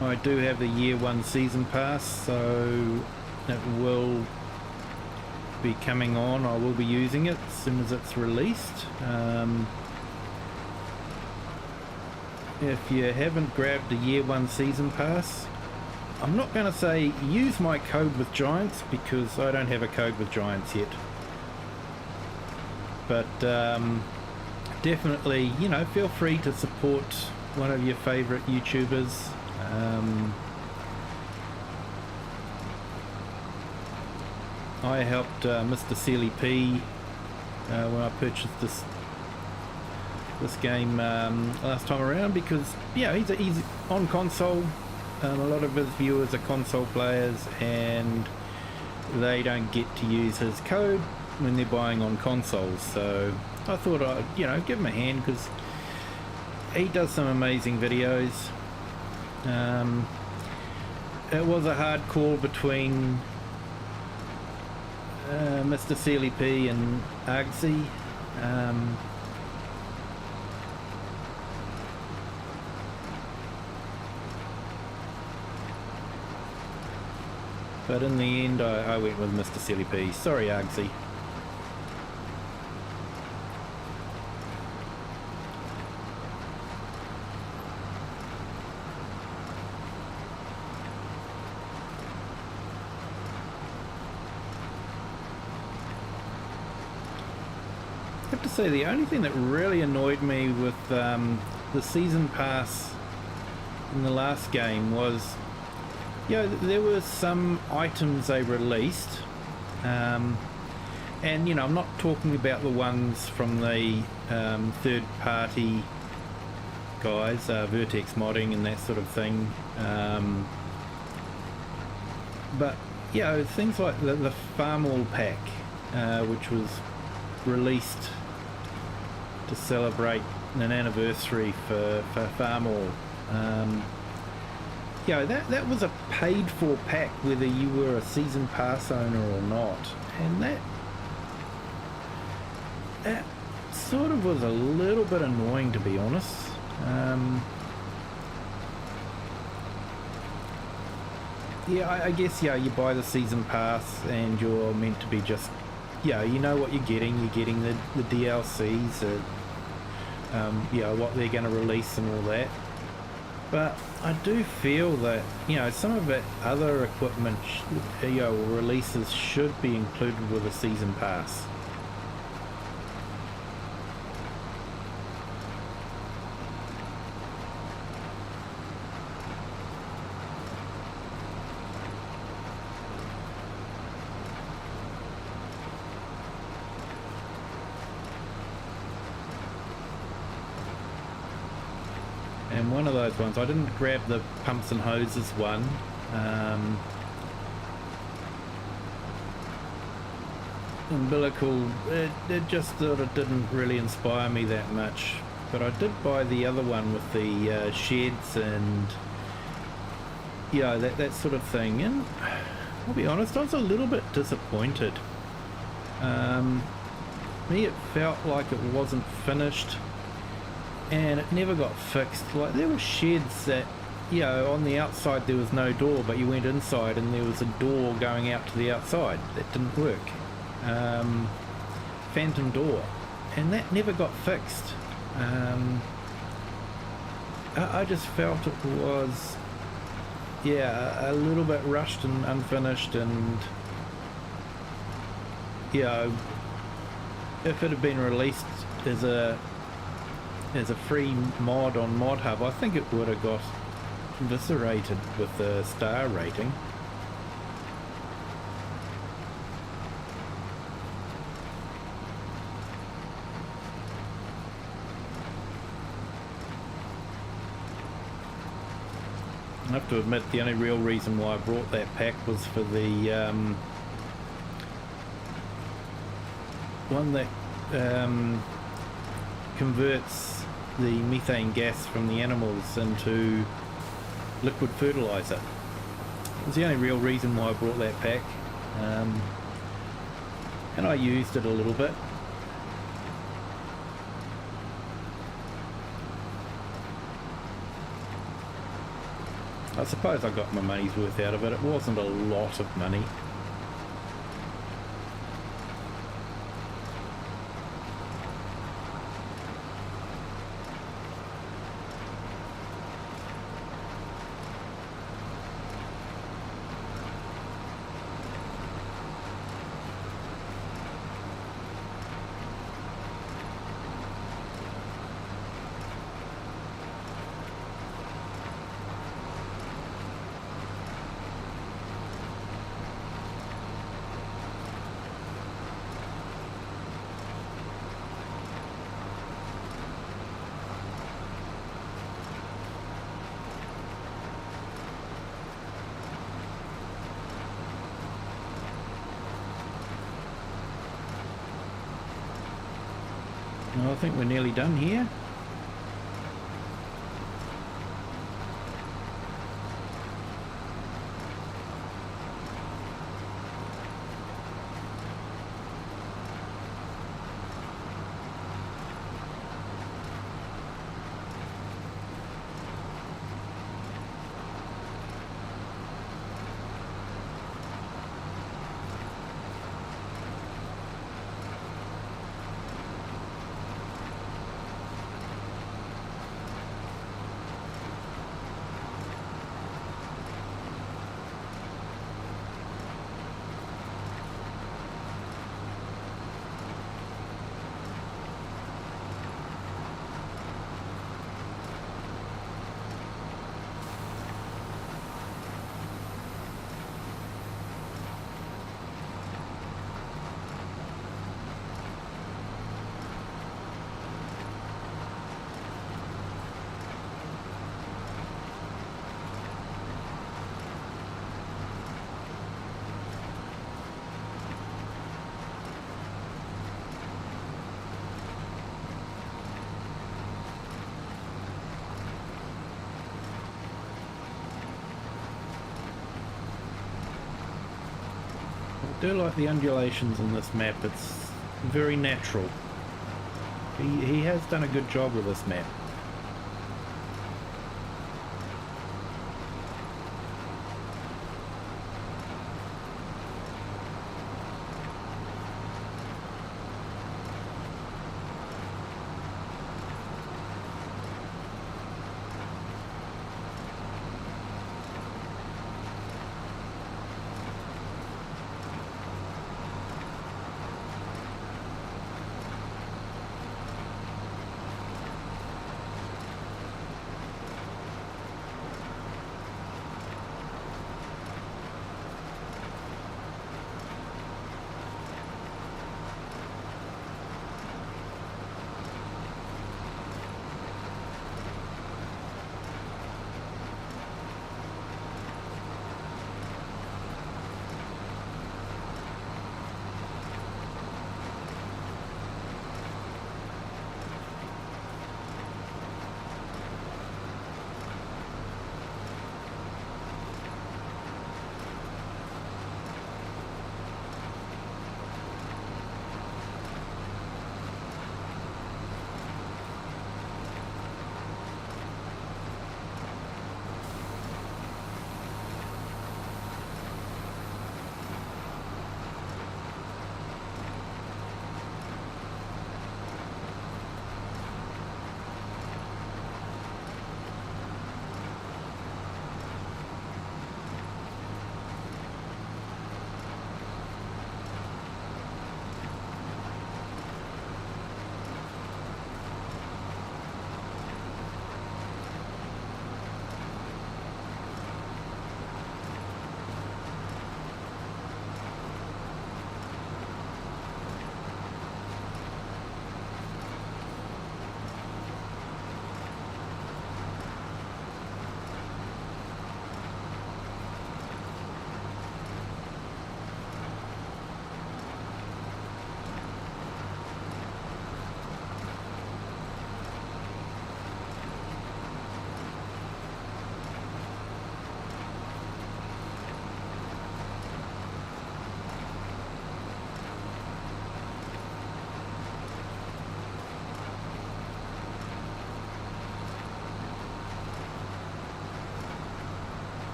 Speaker 1: I do have the year 1 season pass, so it will be coming on. I will be using it as soon as it's released. If you haven't grabbed the year 1 season pass, I'm not going to say use my code with Giants because I don't have a code with Giants yet, but definitely, you know, feel free to support one of your favorite YouTubers. I helped Mr. Sealy P when I purchased this game last time around, because yeah, he's on console. A lot of his viewers are console players, and they don't get to use his code when they're buying on consoles. So I thought I'd, you know, give him a hand because he does some amazing videos. It was a hard call between Mr. Sealy P and Argsy. But in the end I went with Mr. Sealy P. Sorry, Argsy. I have to say, the only thing that really annoyed me with the season pass in the last game was, you know, there were some items they released, and you know, I'm not talking about the ones from the third party guys, Vertex modding and that sort of thing, but you know, things like the Farm All pack, which was released to celebrate an anniversary for Farm All. You know, that was a paid for pack whether you were a season pass owner or not, and that sort of was a little bit annoying, to be honest. Yeah, I guess, yeah, you buy the season pass and you're meant to be just, yeah, you know what you're getting the DLCs, you know, what they're going to release and all that. But I do feel that, you know, some of it other equipment, you know, releases should be included with a season pass. and one of those ones, I didn't grab the pumps and hoses one. Umbilical, it just sort of didn't really inspire me that much, but I did buy the other one with the sheds and that sort of thing, and I'll be honest, I was a little bit disappointed. Me, it felt like it wasn't finished and it never got fixed. Like, there were sheds that, on the outside there was no door, but you went inside and there was a door going out to the outside. That didn't work. Phantom door, and that never got fixed. I just felt it was a little bit rushed and unfinished, and if it had been released as a free mod on ModHub, I think it would have got eviscerated with the star rating. I have to admit, the only real reason why I brought that pack was for the one that converts the methane gas from the animals into liquid fertilizer. It was the only real reason why I brought that pack, and I used it a little bit. I suppose I got my money's worth out of it. It wasn't a lot of money. Well, I think we're nearly done here. I do like the undulations in this map. It's very natural. He has done a good job with this map.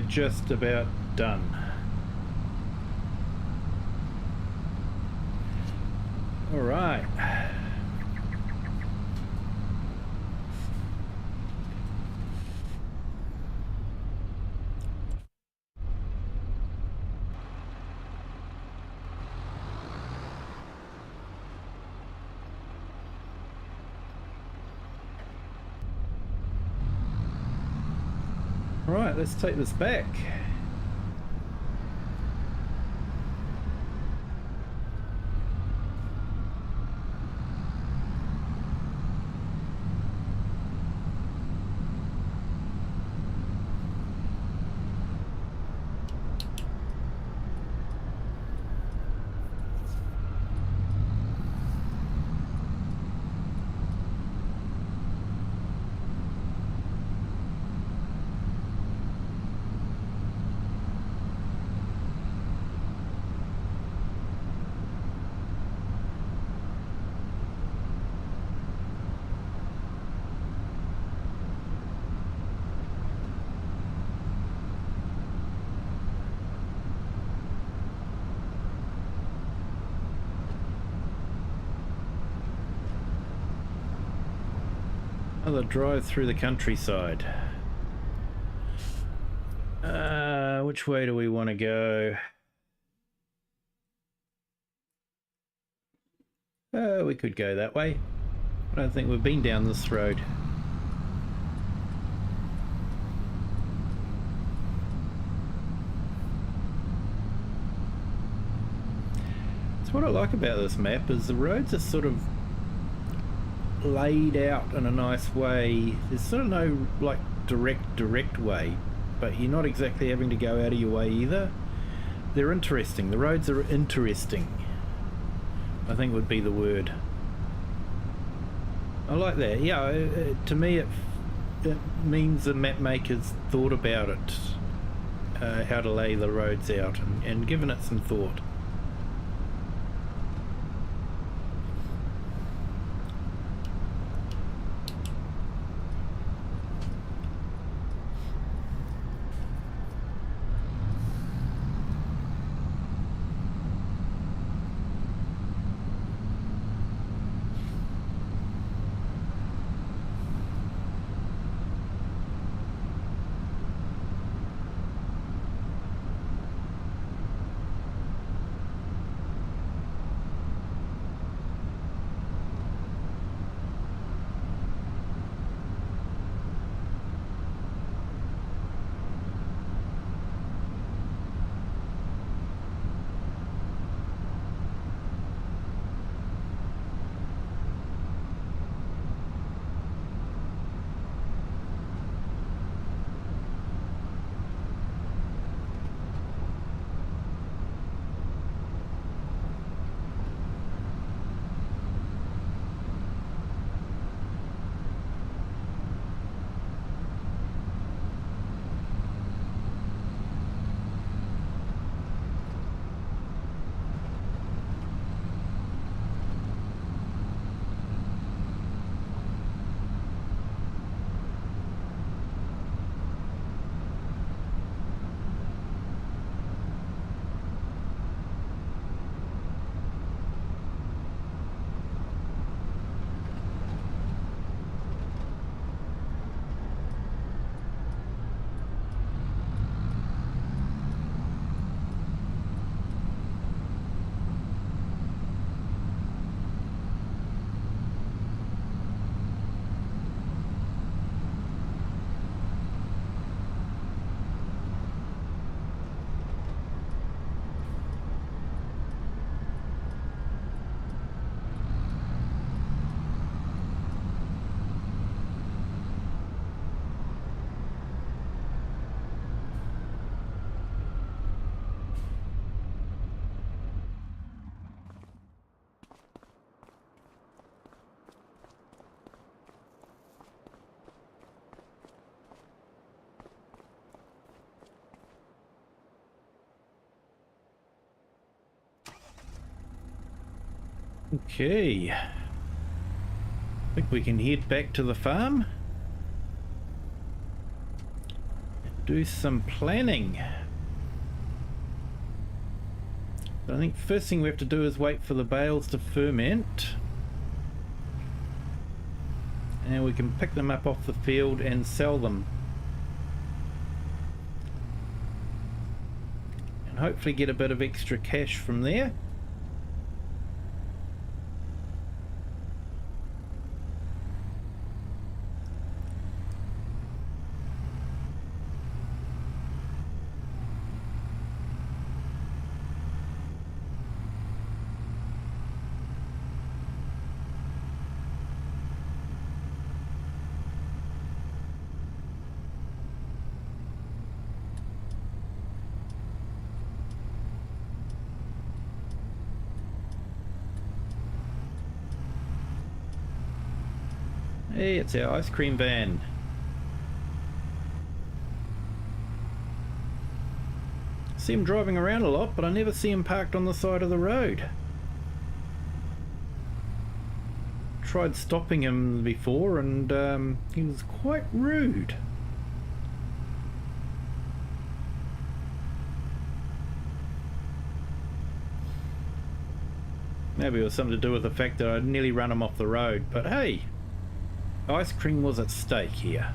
Speaker 1: just about done. All right. All right, let's take this back. Another drive through the countryside. Which way do we want to go? We could go that way. I don't think we've been down this road. So what I like about this map is the roads are sort of laid out in a nice way. There's sort of no like direct way, but you're not exactly having to go out of your way either. They're interesting. The roads are interesting, I think would be the word. I like that. Yeah, to me it means the map makers thought about it, how to lay the roads out and given it some thought. Okay, I think we can head back to the farm do some planning. I think first thing we have to do is wait for the bales to ferment. And we can pick them up off the field and sell them. And hopefully get a bit of extra cash from there. Hey, it's our ice cream van. See him driving around a lot, but I never see him parked on the side of the road. Tried stopping him before and he was quite rude. Maybe it was something to do with the fact that I'd nearly run him off the road, but hey, ice cream was at stake here.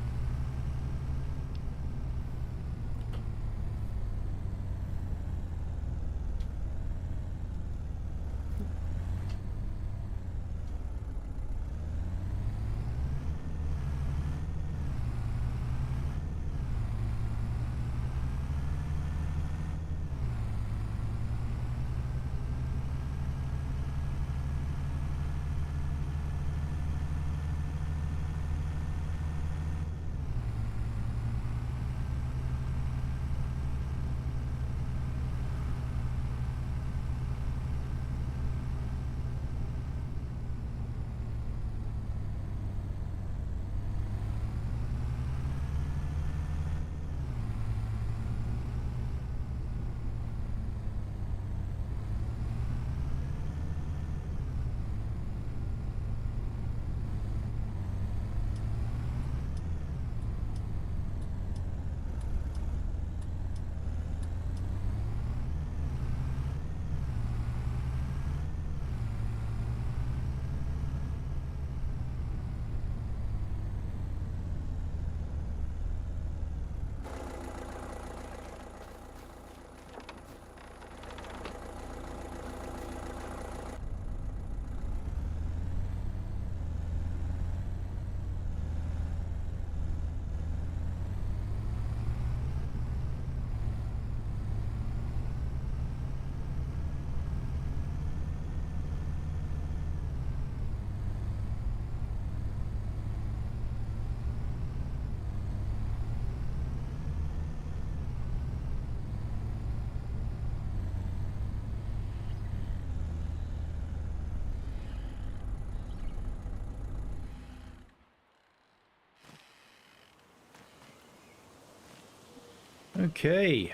Speaker 1: Okay,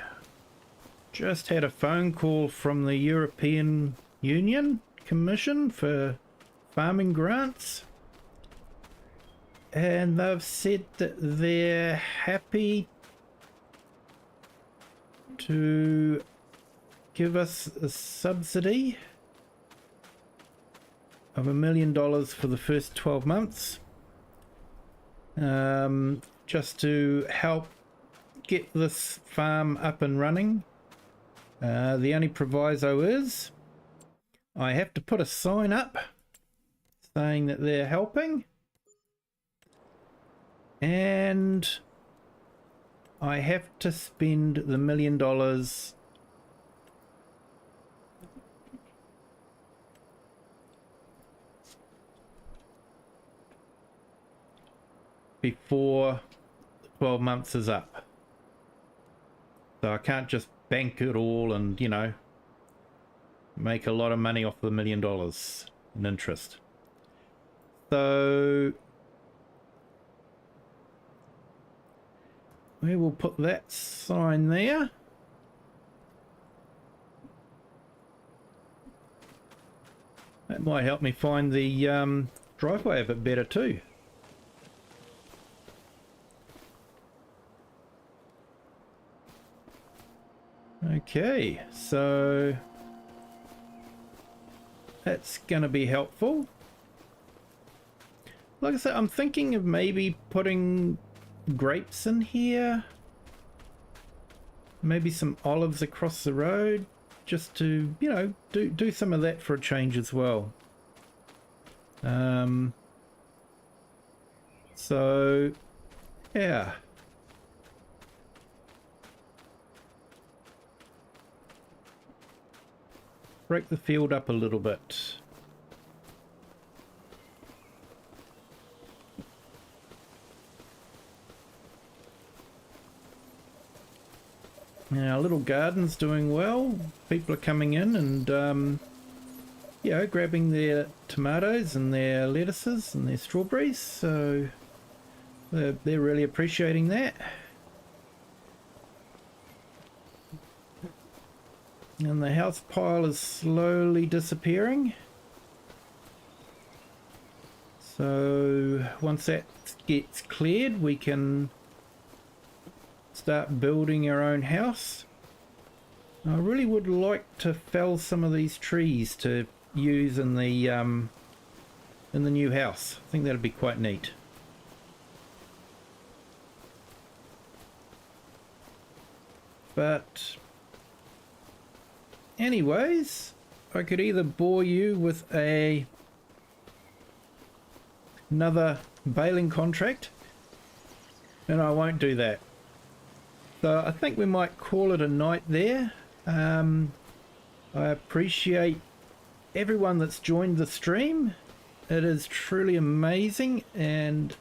Speaker 1: just had a phone call from the European Union Commission for farming grants, and they've said that they're happy to give us a subsidy of $1 million for the first 12 months, just to help get this farm up and running. The only proviso is I have to put a sign up saying that they're helping, and I have to spend the $1 million before 12 months is up. So I can't just bank it all and, you know, make a lot of money off the $1 million in interest. So we will put that sign there. That might help me find the driveway a bit better too. Okay, so that's gonna be helpful. Like I said, I'm thinking of maybe putting grapes in here, maybe some olives across the road, just to, you know, do some of that for a change as well. So yeah, break the field up a little bit. Our little garden's doing well. People are coming in and you know, grabbing their tomatoes and their lettuces and their strawberries, so they're really appreciating that. And the house pile is slowly disappearing. So once that gets cleared, we can start building our own house. I really would like to fell some of these trees to use in the new house. I think that'd be quite neat. But anyways, I could either bore you with another baling contract, and I won't do that. So I think we might call it a night there. I appreciate everyone that's joined the stream. It is truly amazing and,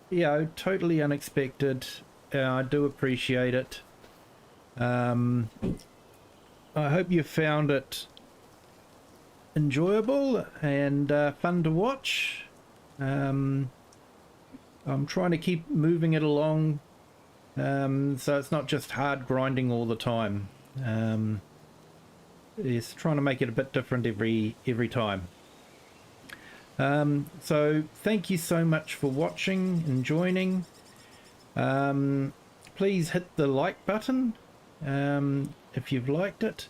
Speaker 1: you know, totally unexpected. I do appreciate it. I hope you found it enjoyable and fun to watch. I'm trying to keep moving it along, so it's not just hard grinding all the time. It's trying to make it a bit different every time. So thank you so much for watching and joining. Please hit the like button if you've liked it.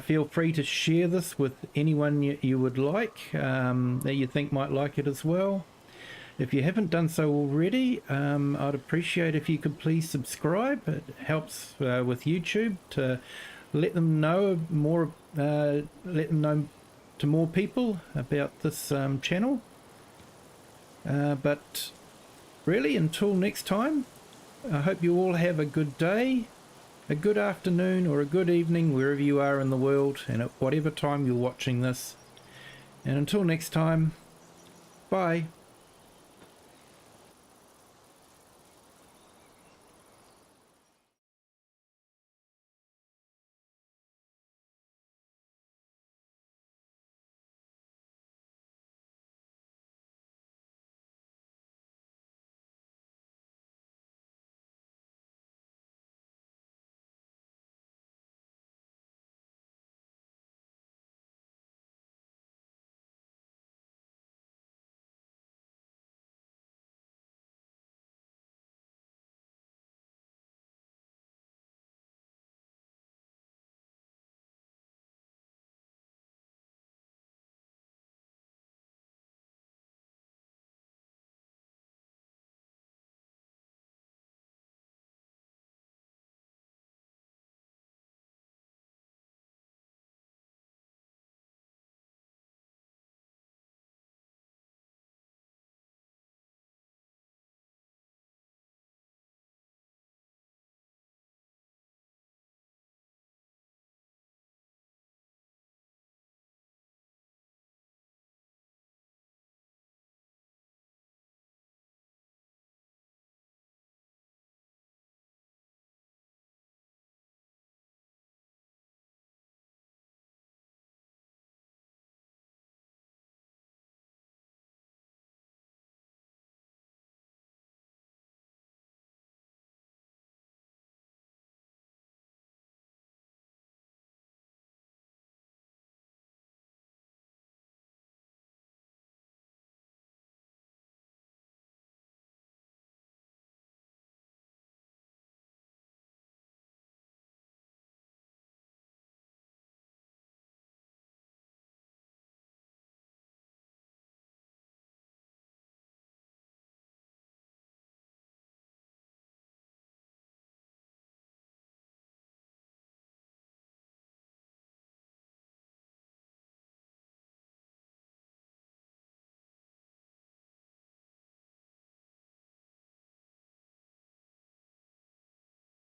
Speaker 1: Feel free to share this with anyone you would like, that you think might like it as well. If you haven't done so already, I'd appreciate if you could please subscribe. It helps with YouTube to let them know more, let them know to more people about this channel. But really, until next time, I hope you all have a good day, a good afternoon, or a good evening wherever you are in the world and at whatever time you're watching this. And until next time, bye.